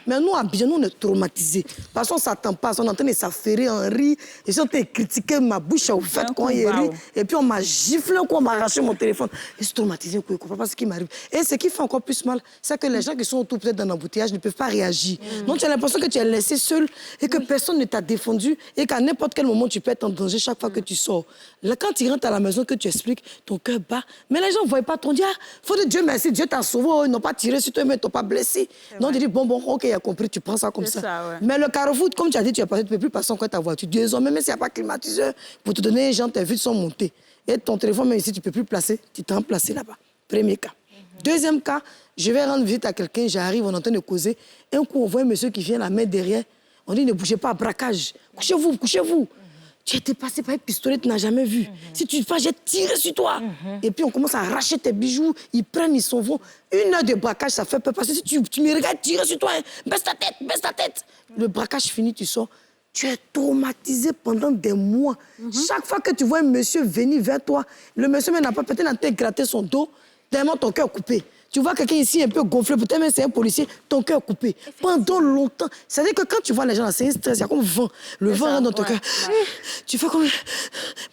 mais nous, à Abidjan, nous, on est traumatisés. Parce qu'on ne s'attend pas. On est en train de s'affairer en rire. Et si on t'a critiqué, ma bouche au fait quand il rit. Et puis, on m'a giflé, on m'a arraché mon téléphone. Je suis traumatisée, je ne comprends pas ce qui m'arrive. Et ce qui fait encore plus mal, c'est que les gens qui sont autour, peut-être dans l'embouteillage, ne peuvent pas réagir. Donc, tu as l'impression que tu es laissé seul et que personne ne t'a défendu et qu'à n'importe quel moment, tu peux être en danger chaque fois que tu sors. Là, quand tu rentres à la maison, que tu expliques, ton cœur bat. Mais les gens ne voient pas ton Dieu. Faut dire Dieu merci, Dieu t'a sauvé. Ils n'ont pas tiré sur toi, mais ils t'ont pas blessé. Donc, tu dis, bon, ok, il a compris, tu prends ça comme ça. Mais le carrefour, comme tu as dit, tu ne peux plus passer encore ta voiture. Désormais, même s'il n'y a pas climatiseur, pour te donner, les gens, tes vues sont montées. Et ton téléphone, même ici, tu ne peux plus placer, tu t'es placé là-bas. Premier cas. Deuxième cas, je vais rendre visite à quelqu'un, j'arrive, on est en train de causer. Un coup, on voit un monsieur qui vient la main derrière. On dit, ne bougez pas, braquage. Couchez-vous, couchez-vous. Tu étais passé par un pistolet, tu n'as jamais vu. Si tu fais, j'ai tiré sur toi. Et puis on commence à arracher tes bijoux, ils prennent, ils s'en vont. 1 heure de braquage, ça fait peur. Parce que si tu me regardes tirer sur toi, baisse ta tête, baisse ta tête. Le braquage fini, tu sors. Tu es traumatisé pendant des mois. Chaque fois que tu vois un monsieur venir vers toi, le monsieur n'a pas peut-être en train de gratter son dos, tellement ton cœur coupé. Tu vois quelqu'un ici un peu gonflé, peut-être même c'est un policier, ton cœur coupé. Pendant longtemps. C'est-à-dire que quand tu vois les gens là, c'est un stress, il y a comme vent. Le vent rentre dans ton cœur. Tu fais comme...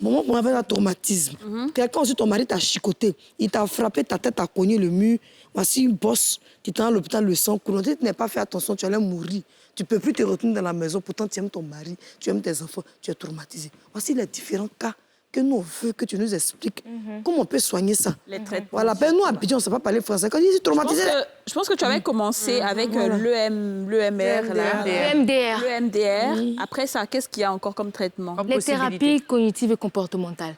Bon, on appelle ça traumatisme. Quelqu'un aussi, ton mari t'a chicoté. Il t'a frappé, ta tête a cogné le mur. Voici une bosse. Tu es à l'hôpital, le sang coulant. Tu n'as pas fait attention, tu allais mourir. Tu ne peux plus te retourner dans la maison. Pourtant, tu aimes ton mari, tu aimes tes enfants, tu es traumatisé. Voici les différents cas que nous on veut que tu nous expliques comment on peut soigner ça. Les traitements. Voilà, ben nous à Abidjan, on ne sait pas parler français. Quand ils sont traumatisés... Je pense que tu avais commencé avec l'EMR. L'EMDR. Après ça, qu'est-ce qu'il y a encore comme traitement? Les thérapies cognitives et comportementales.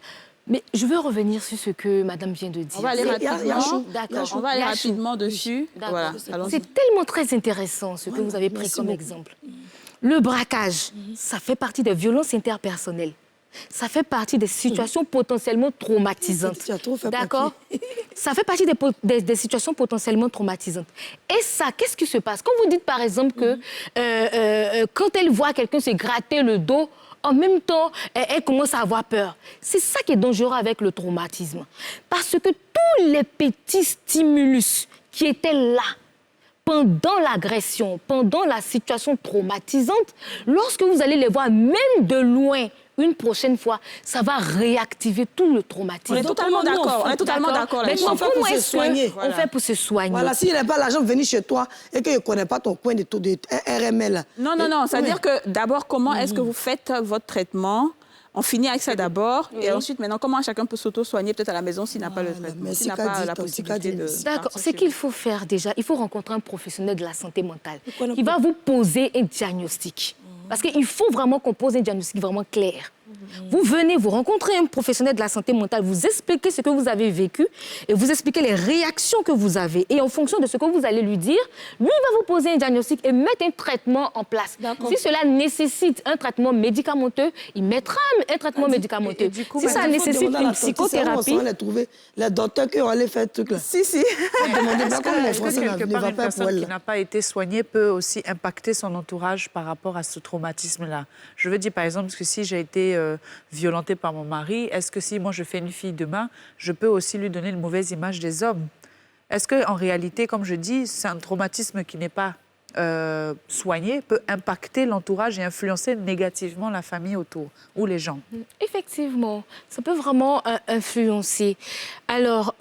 Mais je veux revenir sur ce que madame vient de dire. On va aller rapidement. D'accord. On va aller rapidement dessus. Voilà. C'est tellement très intéressant ce que vous avez pris comme exemple. Le braquage, ça fait partie des violences interpersonnelles. Ça fait partie des situations potentiellement traumatisantes. D'accord? Ça fait partie des situations potentiellement traumatisantes. Et ça, qu'est-ce qui se passe? Quand vous dites, par exemple, que quand elle voit quelqu'un se gratter le dos en même temps, elle commence à avoir peur. C'est ça qui est dangereux avec le traumatisme. Parce que tous les petits stimulus qui étaient là, pendant l'agression, pendant la situation traumatisante, lorsque vous allez les voir, même de loin, une prochaine fois, ça va réactiver tout le traumatisme. On est totalement d'accord. On est totalement d'accord Mais là-dessus. comment est-ce soigner. qu'on fait pour se soigner? Voilà, s'il n'est pas l'argent venir chez toi et qu'il ne connaît pas ton coin de RML. Non, c'est-à-dire que d'abord, comment est-ce que vous faites votre traitement? On finit avec ça d'abord, et ensuite, maintenant, comment chacun peut s'auto-soigner peut-être à la maison s'il n'a pas le traitement, s'il n'a pas la possibilité de... D'accord, ce qu'il faut faire déjà, il faut rencontrer un professionnel de la santé mentale qui va vous poser un diagnostic. Parce qu'il faut vraiment qu'on pose un diagnostic vraiment clair. Vous venez, vous rencontrez un professionnel de la santé mentale, vous expliquez ce que vous avez vécu et vous expliquez les réactions que vous avez. Et en fonction de ce que vous allez lui dire, lui va vous poser un diagnostic et mettre un traitement en place. Si cela nécessite un traitement médicamenteux, il mettra un traitement médicamenteux. Du coup, si ça nécessite une psychothérapie... On va trouver les docteurs qui ont allé faire ce truc-là. Si. Est-ce que quelque part, une personne qui n'a pas été soignée peut aussi impacter son entourage par rapport à ce traumatisme-là? Je veux dire, par exemple, que si j'ai été violentée par mon mari, est-ce que si moi je fais une fille demain, je peux aussi lui donner une mauvaise image des hommes? Est-ce qu'en réalité, comme je dis, c'est un traumatisme qui n'est pas soigné, peut impacter l'entourage et influencer négativement la famille autour ou les gens? Effectivement, ça peut vraiment influencer. Alors,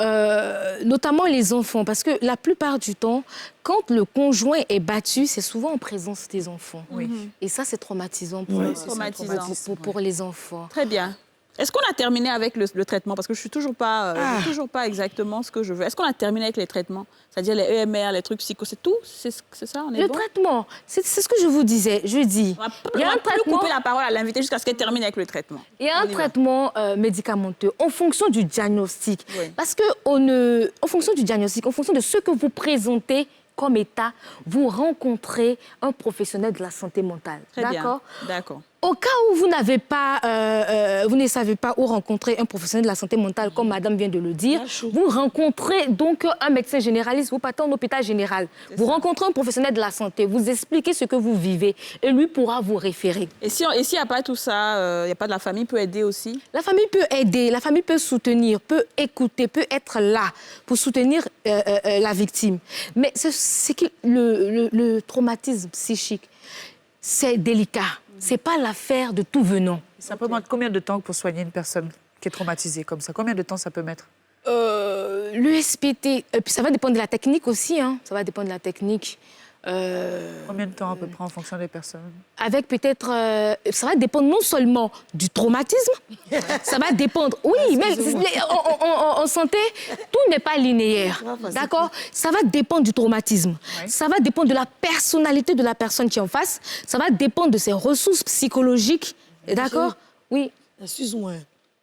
notamment les enfants, parce que la plupart du temps, quand le conjoint est battu, c'est souvent en présence des enfants. Oui. Et ça, c'est traumatisant pour les enfants. Très bien. Est-ce qu'on a terminé avec le traitement? Parce que je ne suis toujours pas exactement ce que je veux. Est-ce qu'on a terminé avec les traitements? C'est-à-dire les EMR, les trucs psycho, c'est tout? C'est ça, on est Le bon? traitement, c'est ce que je vous disais. Je dis, Il y a un traitement... couper la parole à l'invité jusqu'à ce qu'elle termine avec le traitement. Il y a un traitement médicamenteux en fonction du diagnostic. Oui. Parce que en fonction du diagnostic, en fonction de ce que vous présentez comme état, vous rencontrez un professionnel de la santé mentale. Très bien. D'accord? D'accord. Au cas où vous n'avez pas, vous ne savez pas où rencontrer un professionnel de la santé mentale, comme madame vient de le dire, vous rencontrez donc un médecin généraliste, vous partez en hôpital général. Vous rencontrez un professionnel de la santé, vous expliquez ce que vous vivez et lui pourra vous référer. Et s'il n'y a pas tout ça, il n'y a pas de la famille peut aider aussi? La famille peut aider, la famille peut soutenir, peut écouter, peut être là pour soutenir la victime. Mais c'est que le traumatisme psychique, c'est délicat. Ce n'est pas l'affaire de tout venant. Ça peut mettre combien de temps pour soigner une personne qui est traumatisée comme ça? Combien de temps ça peut mettre? Le SPT, puis ça va dépendre de la technique aussi, hein. Ça va dépendre de la technique. Combien de temps à peu près en fonction des personnes? Avec peut-être... ça va dépendre non seulement du traumatisme, ça va dépendre... Oui, mais en santé, tout n'est pas linéaire, d'accord? Ça va dépendre du traumatisme. Oui. Ça va dépendre de la personnalité de la personne qui est en face. Ça va dépendre de ses ressources psychologiques, d'accord? Oui. Excuse-moi,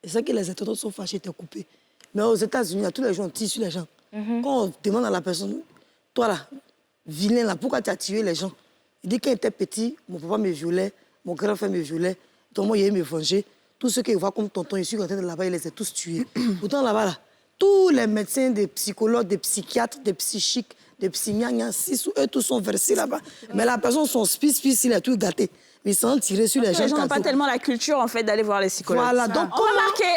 c'est ça que les internautes sont fâchés, t'es coupé. Mais aux États-Unis, tous les gens tirent sur les gens. Quand on demande à la personne, toi là, vilain là, pourquoi tu as tué les gens? Il dit quand il était petit, mon papa me violait, mon grand frère me violait, donc moi il allait me venger. Tous ceux qui voient comme tonton, ils sont en train de là-bas, ils les ont tous tués. Pourtant là-bas, là, tous les médecins, des psychologues, des psychiatres, des psychiques, des psygnagnans, eux tous sont versés là-bas. Mais la personne, son spice, il a tout gâté. Mais ils sont tirés sur les gens. Les gens n'ont pas tellement la culture en fait d'aller voir les psychologues. Voilà, donc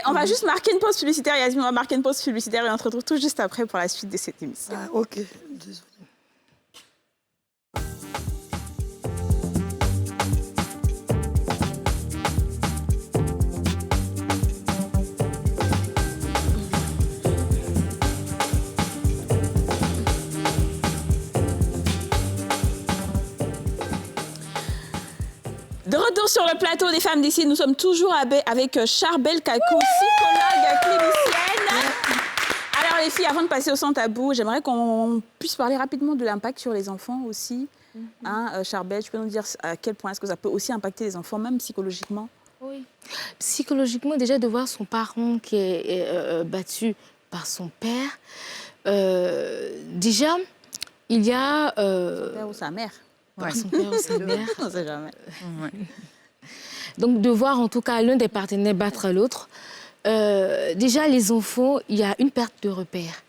on va juste marquer une pause publicitaire, Yasmine, on va marquer une pause publicitaire et on se retrouve tout juste après pour la suite de cette émission. Ah, ok. Désolé. De retour sur le plateau des femmes d'ici, nous sommes toujours avec Charbel Kakou, psychologue clinicienne. Alors les filles, avant de passer au sans tabou, j'aimerais qu'on puisse parler rapidement de l'impact sur les enfants aussi. Charbel, tu peux nous dire à quel point est-ce que ça peut aussi impacter les enfants, même psychologiquement? Oui. Psychologiquement, déjà de voir son parent qui est battu par son père, déjà, il y a... Son père ou sa mère? Ouais. Son père ou sa mère. On ne sait jamais. Ouais. Donc, de voir en tout cas l'un des partenaires battre l'autre. Déjà, les enfants, il y a une perte de repère.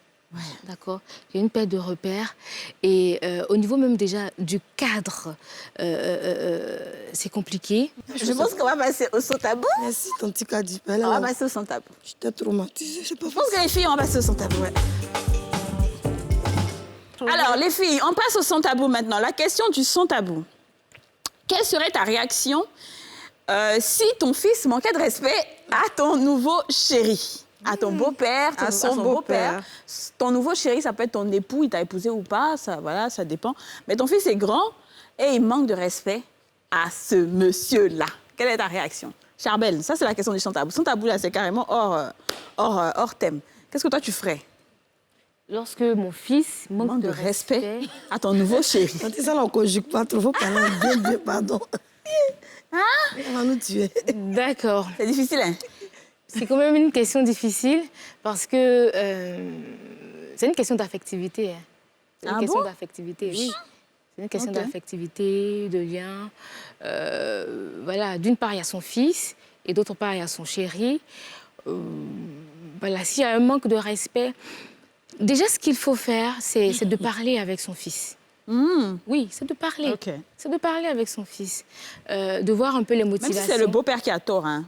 D'accord. Il y a une perte de repères. Et au niveau même déjà du cadre, c'est compliqué. Je pense qu'on va passer au son tabou. Merci, ton petit Kadi. On va passer au son tabou. J'étais traumatisée, je sais pas. Je pense que les filles, on va passer au son tabou. Ouais. Alors, les filles, on passe au son tabou maintenant. La question du son tabou. Quelle serait ta réaction si ton fils manquait de respect à ton nouveau chéri? À ton beau-père, À son beau-père. Ton nouveau chéri, ça peut être ton époux, il t'a épousé ou pas, ça, voilà, ça dépend. Mais ton fils est grand et il manque de respect à ce monsieur-là. Quelle est ta réaction? Charbel, ça c'est la question du son tabou. Son tabou, là, c'est carrément hors thème. Qu'est-ce que toi, tu ferais? Lorsque mon fils manque de respect à ton nouveau chéri. Quand ça, là, on ne conjugue pas trop. Il faut parler bien, pardon. On va nous tuer. D'accord. C'est difficile, hein? C'est quand même une question difficile parce que c'est une question d'affectivité. Hein. C'est une question d'affectivité, oui. C'est une question d'affectivité, de lien. Voilà, d'une part, il y a son fils et d'autre part, il y a son chéri. Voilà, s'il y a un manque de respect, déjà, ce qu'il faut faire, c'est de parler avec son fils. Oui, c'est de parler. Okay. C'est de parler avec son fils, de voir un peu les motivations. Même si c'est le beau-père qui a tort, hein.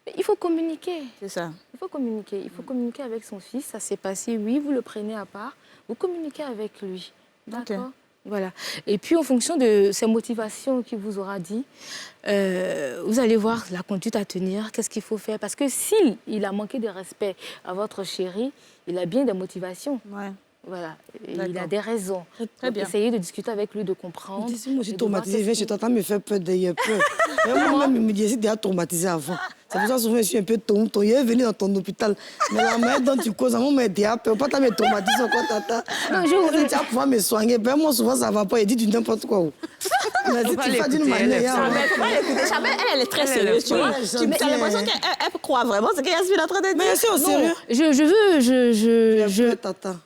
Mais il faut communiquer. C'est ça. Il faut communiquer. Il faut communiquer avec son fils. Ça s'est passé, oui, vous le prenez à part. Vous communiquez avec lui. D'accord. Voilà. Et puis, en fonction de ses motivations qu'il vous aura dit, vous allez voir la conduite à tenir, qu'est-ce qu'il faut faire. Parce que s'il a manqué de respect à votre chéri, il a bien des motivations. Ouais. Voilà. Il a des raisons. Très bien. Essayez de discuter avec lui, de comprendre. Moi, je suis traumatisée. Je t'entends me faire peur d'ailleurs. Moi-même, il me dit, déjà traumatisée avant. C'est pour ça que souvent, je suis un peu tonton. Il est venu dans ton hôpital. Mais la manière dont tu causes, moi, il m'a peur. Pas me traumatiser encore, tata. Non, je vais pouvoir me soigner. Ben, moi, souvent, ça ne va pas. Il dit du n'importe quoi. Mais si tu fais d'une manière... Charbel, elle est très sérieuse, tu vois. Tu as l'impression qu'elle croit vraiment ce que Yasmine est en train de dire. Mais c'est au sérieux. Je veux... Tata.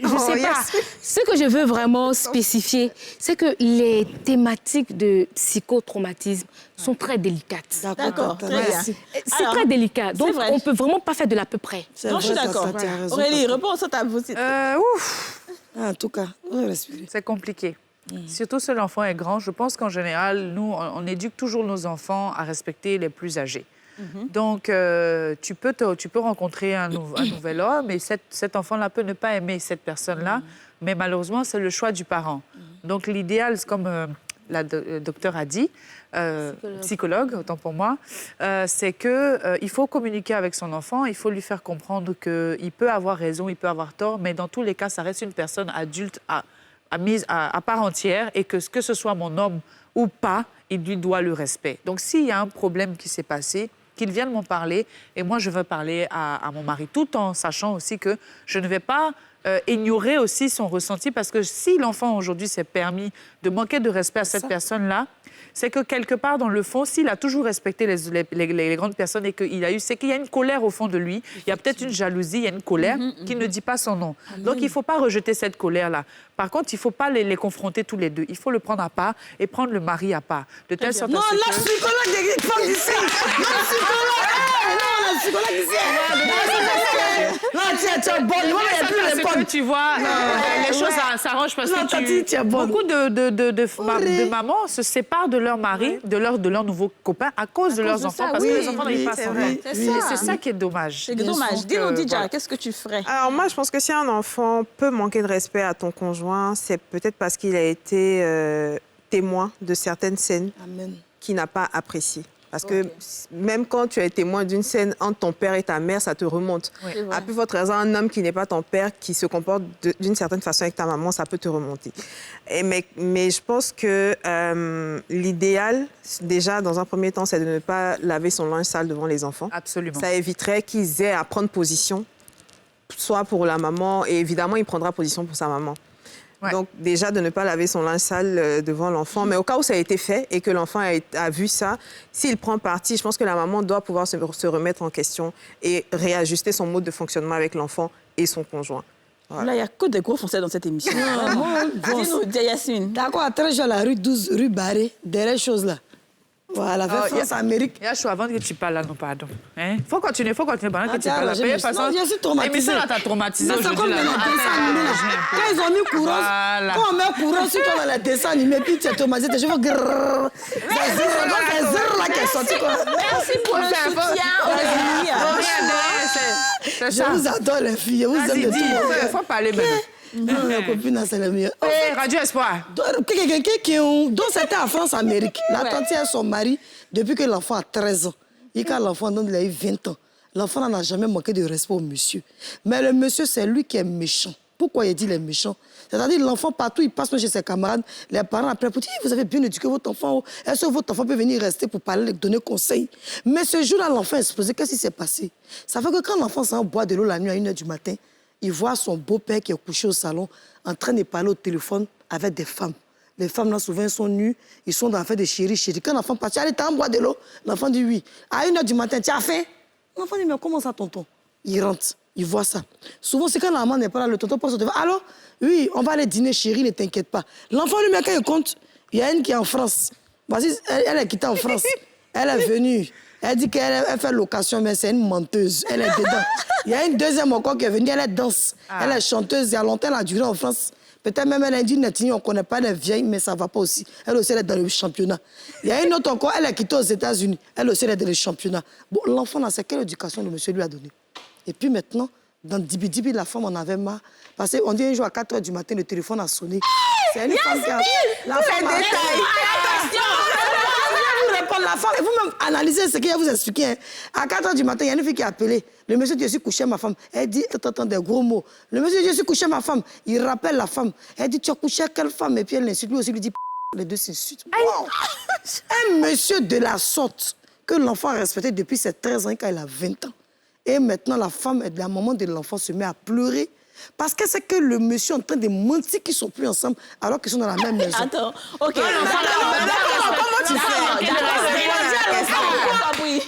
Je ne sais pas. Ce que je veux vraiment spécifier, c'est que les thématiques de psychotraumatisme sont très délicates. D'accord, très bien. C'est très délicat. Donc, on ne peut vraiment pas faire de l'à peu près. Non, je suis d'accord. Aurélie, réponds à ta vous. En tout cas, c'est compliqué. Surtout si l'enfant est grand. Je pense qu'en général, nous, on éduque toujours nos enfants à respecter les plus âgés. Donc, tu peux rencontrer un nouvel homme et cet enfant-là peut ne pas aimer cette personne-là, mais malheureusement, c'est le choix du parent. Donc, l'idéal, comme la docteure a dit, psychologue, autant pour moi, c'est qu'il faut communiquer avec son enfant, il faut lui faire comprendre qu'il peut avoir raison, il peut avoir tort, mais dans tous les cas, ça reste une personne adulte à part entière et que ce soit mon homme ou pas, il lui doit le respect. Donc, s'il y a un problème qui s'est passé, qu'il vienne m'en parler et moi, je veux parler à mon mari, tout en sachant aussi que je ne vais pas ignorer aussi son ressenti parce que si l'enfant aujourd'hui s'est permis de manquer de respect à cette personne-là, c'est que quelque part dans le fond, s'il a toujours respecté les grandes personnes et qu'il a eu, c'est qu'il y a une colère au fond de lui, il y a peut-être une jalousie, il y a une colère qui ne dit pas son nom. Donc il ne faut pas rejeter cette colère-là. Par contre, il ne faut pas les confronter tous les deux. Il faut le prendre à part et prendre le mari à part. De telle sorte non, la psychologue des femmes d'ici. La psychologue ici. Non, tu es bonne. Moi, il n'y a plus les pommes. Tu vois, les choses s'arrangent parce que beaucoup de mamans se séparent de leur mari, de leur nouveau copain à cause de leurs enfants parce que les enfants n'arrivent pas à s'entendre. C'est ça qui est dommage. C'est dommage. Dis-nous, Didja, qu'est-ce que tu ferais? Alors moi, je pense que si un enfant peut manquer de respect à ton conjoint, c'est peut-être parce qu'il a été témoin de certaines scènes qu'il n'a pas appréciées. Parce que même quand tu es témoin d'une scène entre ton père et ta mère, ça te remonte. À plus forte raison, un homme qui n'est pas ton père, qui se comporte d'une certaine façon avec ta maman, ça peut te remonter. Mais je pense que l'idéal, déjà, dans un premier temps, c'est de ne pas laver son linge sale devant les enfants. Absolument. Ça éviterait qu'ils aient à prendre position, soit pour la maman, et évidemment, il prendra position pour sa maman. Ouais. Donc, déjà, de ne pas laver son linge sale devant l'enfant. Mais au cas où ça a été fait et que l'enfant a vu ça, s'il prend parti, je pense que la maman doit pouvoir se remettre en question et réajuster son mode de fonctionnement avec l'enfant et son conjoint. Voilà. Là, il n'y a que des gros Français dans cette émission. Dis-nous, Yasmine. D'accord, à 13 jours, la rue 12, rue Barré, derrière chose là. Voilà, France-Amérique. Il y a chaud avant que tu parles là, non, pardon. Hein? Faut continuer pendant que tu parles. Non, je suis traumatisée. L'émission là t'a traumatisé Mais c'est comme aujourd'hui. dans les dessins animés, là. Quand ils ont mis courant, Voilà. quand on met courant sur toi dans les dessins animés, puis tu es traumatisé, tes cheveux grrrr. C'est zéro là qui est sorti. Merci pour le soutien. C'est Je ça. vous adore, les filles. Je vous aime Vas-y, de tout dis, mon cœur. faut parler même. Non, ma copine, c'est le mieux. Radio Espoir. Donc, c'était en France-Amérique. La tante et son mari, depuis que l'enfant a 13 ans, et quand l'enfant il a eu 20 ans, l'enfant n'a jamais manqué de respect au monsieur. Mais le monsieur, c'est lui qui est méchant. Pourquoi il dit les méchants? C'est-à-dire l'enfant, partout, il passe chez ses camarades, les parents après pour dire, vous avez bien éduqué votre enfant, est-ce que votre enfant peut venir rester pour parler, donner conseil? Mais ce jour-là, l'enfant est exposé, qu'est-ce qui s'est passé? Ça fait que quand l'enfant s'en boit de l'eau la nuit à 1h du matin, il voit son beau-père qui est couché au salon en train de parler au téléphone avec des femmes. Les femmes, là, souvent, sont nues. Ils sont dans la fête de chérie. Quand l'enfant passe, allez, t'as en boire de l'eau? L'enfant dit oui. À 1h du matin, tu as faim? L'enfant dit, mais comment ça, tonton? Il rentre, il voit ça. Souvent, c'est quand la maman n'est pas là, le tonton passe au téléphone. Allô? Oui, on va aller dîner, chérie, ne t'inquiète pas. L'enfant, lui, mais quand il compte, il y a une qui est en France. Voici, elle est quittée en France. Elle est venue. Elle dit qu'elle fait location, mais c'est une menteuse. Elle est dedans. Il y a une deuxième encore qui est venue, elle est danse. Elle est chanteuse. Il y a longtemps, elle a duré en France. Peut-être même elle a dit, Netini, on ne connaît pas, elle est vieille, mais ça ne va pas aussi. Elle aussi, elle est dans le championnat. Il y a une autre encore, elle est quittée aux États-Unis. Elle aussi, elle est dans le championnat. Bon, l'enfant, là, c'est quelle éducation le monsieur lui a donnée? Et puis maintenant, dans Dibi, la femme en avait marre. Parce qu'on dit un jour à 4h du matin, le téléphone a sonné. C'est une femme qui a... La femme a... La femme, et vous-même analysez ce qu'il a vous expliqué. Hein. À 4h du matin, il y a une fille qui a appelé. Le monsieur dit, je suis couché ma femme. Elle dit, attends, des gros mots. Le monsieur dit, je suis couché ma femme. Il rappelle la femme. Elle dit, tu as couché à quelle femme? Et puis elle l'insulte. Lui aussi lui dit, les deux s'insultent. Wow. Un monsieur de la sorte que l'enfant a respecté depuis ses 13 ans quand il a 20 ans. Et maintenant, la femme, à un moment de l'enfant, se met à pleurer. Parce que c'est que le monsieur est en train de mentir qu'ils ne sont plus ensemble alors qu'ils sont dans la même maison. Attends, ok. Comment tu fais?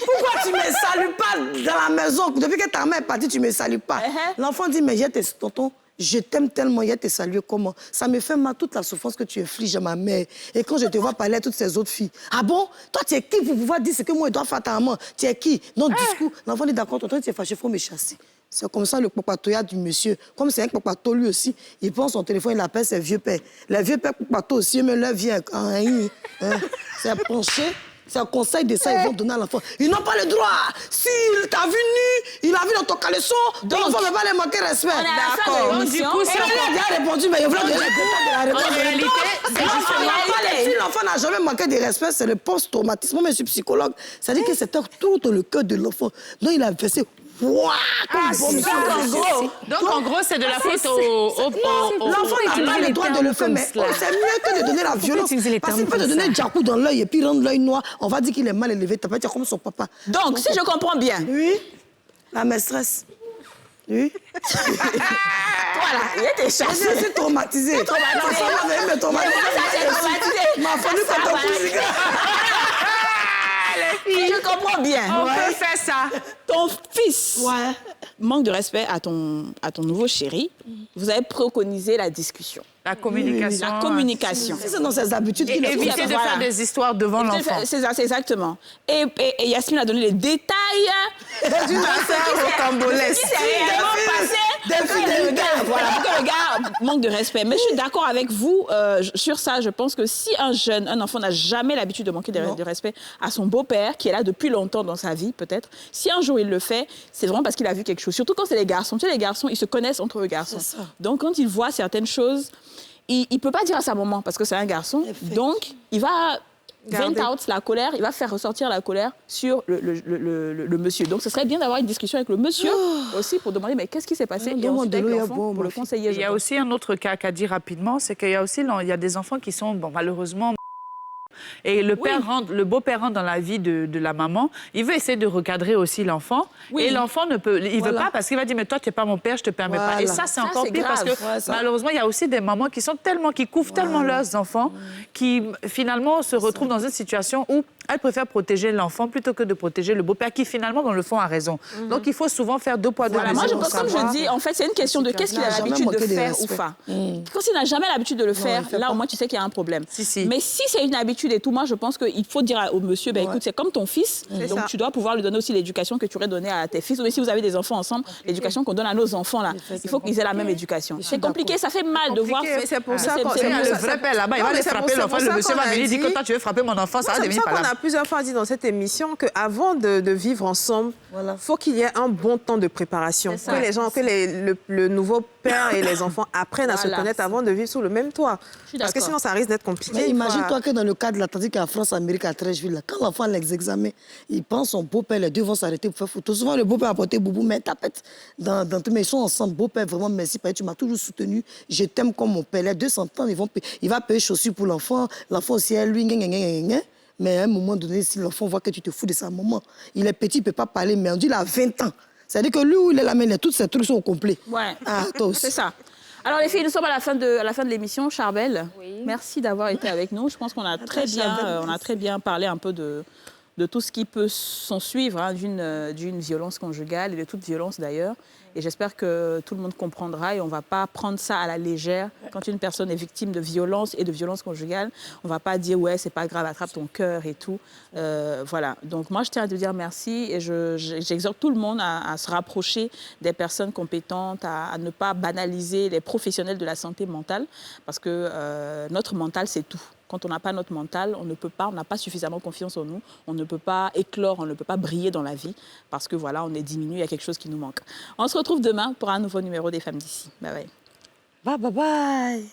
Pourquoi tu ne me salues pas dans la maison? Depuis que ta mère est partie, tu ne me salues pas. L'enfant dit, mais tonton, je t'aime tellement, il te saluer comment? Ça me fait mal toute la souffrance que tu infliges à ma mère. Et quand je te vois parler à toutes ces autres filles, ah bon? Toi, tu es qui pour pouvoir dire ce que moi, je dois faire à ta maman? Tu es qui? Non, discours. L'enfant dit, d'accord, tonton, tu es fâché, il faut me chasser. C'est comme ça le papatoya du monsieur. Comme c'est un papato lui aussi, il prend son téléphone, il appelle ses vieux pères. Les vieux pères papato aussi, mais leur vie c'est penché. C'est un conseil de ça, ils vont donner à l'enfant. Ils n'ont pas le droit. S'il t'a vu nu, il a vu dans ton caleçon, donc l'enfant ne va pas les manquer respect. D'accord. Donc, du coup, elle a déjà répondu, mais il voulait donner la réponse. En réalité, c'est Si l'enfant n'a jamais manqué de respect, c'est le post-traumatisme. Moi, je suis psychologue. Ça dit que c'était tout dans le cœur de l'enfant. Donc, il a versé. Wow, donc, en gros, c'est de la faute au... L'enfant n'a pas le droit de le faire, mais c'est mieux que de donner la violence. Parce qu'il peut te donner Djakou dans l'œil et puis rendre l'œil noir. On va dire qu'il est mal élevé. T'as pas dit comme son papa. Donc, si je comprends bien... Oui, la maîtresse. Oui. Voilà, il était chassé. Je suis traumatisée. Ma femme avait me traumatiser. Ma famille quand on pousse. Si je comprends bien. On peut faire ça. Ton fils manque de respect à ton nouveau chéri. Vous avez préconisé la discussion. La communication. La communication. C'est dans ses habitudes qu'il éviter de faire des histoires devant l'enfant. C'est exactement. Et Yasmine a donné les détails d'une affaire rocambolesque. Ce qui s'est réellement passé pour que le gars manque de respect. Mais je suis d'accord avec vous sur ça. Je pense que si un enfant n'a jamais l'habitude de manquer de respect à son beau-père, qui est là depuis longtemps dans sa vie peut-être, si un jour il le fait, c'est vraiment parce qu'il a vu quelque chose. Surtout quand c'est les garçons. Tu sais, les garçons, ils se connaissent entre eux garçons. Donc quand ils voient certaines choses, il ne peut pas dire à sa maman parce que c'est un garçon. Donc, il va vent out la colère, il va faire ressortir la colère sur le monsieur. Donc, ce serait bien d'avoir une discussion avec le monsieur aussi pour demander mais qu'est-ce qui s'est passé et ensuite avec l'enfant pour le conseiller. Il y a aussi un autre cas qu'a dit rapidement, c'est qu'il y a aussi des enfants qui sont malheureusement... Et le beau-père rentre dans la vie de la maman. Il veut essayer de recadrer aussi l'enfant. Oui. Et l'enfant ne peut, il veut pas parce qu'il va dire mais toi tu n'es pas mon père, je te permets pas. Et ça c'est encore pire parce que malheureusement il y a aussi des mamans qui couvrent tellement leurs enfants, qui finalement se retrouvent dans une situation où elle préfère protéger l'enfant plutôt que de protéger le beau-père qui, finalement, dans le fond, a raison. Donc, il faut souvent faire 2 poids 2 Voilà, moi, mesures. je pense, comme je dis, en fait, c'est une question de qu'est-ce qu'il a n'a jamais l'habitude de manqué de faire ou respect. pas. Quand il n'a jamais l'habitude de le faire, il fait là, pas. au moins, tu sais qu'il y a un problème. Si. Mais si c'est une habitude et tout, moi, je pense qu'il faut dire au monsieur, ben, écoute, c'est comme ton fils, donc ça. tu dois pouvoir lui donner aussi l'éducation que tu aurais donnée à tes fils. Ou si vous avez des enfants ensemble, l'éducation qu'on donne à nos enfants, là, il faut qu'ils aient la même éducation. C'est compliqué, ça fait mal de voir. Mais c'est pour ça c'est- qu'on- c'est- c'est Il y a pour le ça- vrai père là-bas, il Non, va mais aller c'est frapper pour l'enfant. ça Le monsieur qu'on va a venir dire que dit- toi, tu veux frapper mon enfant, ça va C'est devenir pour ça pas qu'on là. a plusieurs fois dit dans cette émission qu'avant de vivre ensemble, Voilà. faut qu'il y ait un bon temps de préparation. C'est ça. Que les gens, le nouveau père et les enfants apprennent à se Voilà. connaître avant de vivre sous le même toit. suis Parce que d'accord. sinon, ça risque d'être compliqué. Mais Il faut- imagine-toi que dans le cas de l'Atlantique en France, Amérique, à Trècheville, là, quand l'enfant a les examens, il prend son beau-père, les deux vont s'arrêter pour faire photo. Souvent, le beau-père a porté boubou, mais tapette dans tout. Mais ils sont ensemble. Beau-père, vraiment, merci, parce que tu m'as toujours soutenu. Je t'aime comme mon père. Les 200 ans, il va payer chaussures pour l'enfant. L'enfant aussi, elle, lui, mais à un moment donné, si l'enfant voit que tu te fous de sa maman, il est petit, il ne peut pas parler, mais on dit il a 20 ans. C'est-à-dire que lui, où il est là, mais tous ces trucs sont au complet. Ouais. Ah, toi aussi. C'est ça. Alors les filles, nous sommes à la fin de l'émission. Charbel, merci d'avoir été avec nous. Je pense qu'on a très bien parlé un peu de tout ce qui peut s'en suivre hein, d'une violence conjugale et de toute violence d'ailleurs. Et j'espère que tout le monde comprendra et on ne va pas prendre ça à la légère. Quand une personne est victime de violence et de violence conjugale, on ne va pas dire « ouais, c'est pas grave, attrape ton cœur et tout ». Voilà. Donc moi, je tiens à te dire merci et j'exhorte tout le monde à se rapprocher des personnes compétentes, à ne pas banaliser les professionnels de la santé mentale parce que notre mental, c'est tout. Quand on n'a pas notre mental, on n'a pas suffisamment confiance en nous, on ne peut pas éclore, on ne peut pas briller dans la vie parce que voilà, on est diminué, il y a quelque chose qui nous manque. On se retrouve demain pour un nouveau numéro des Femmes d'ici. Bye bye. Bye bye bye.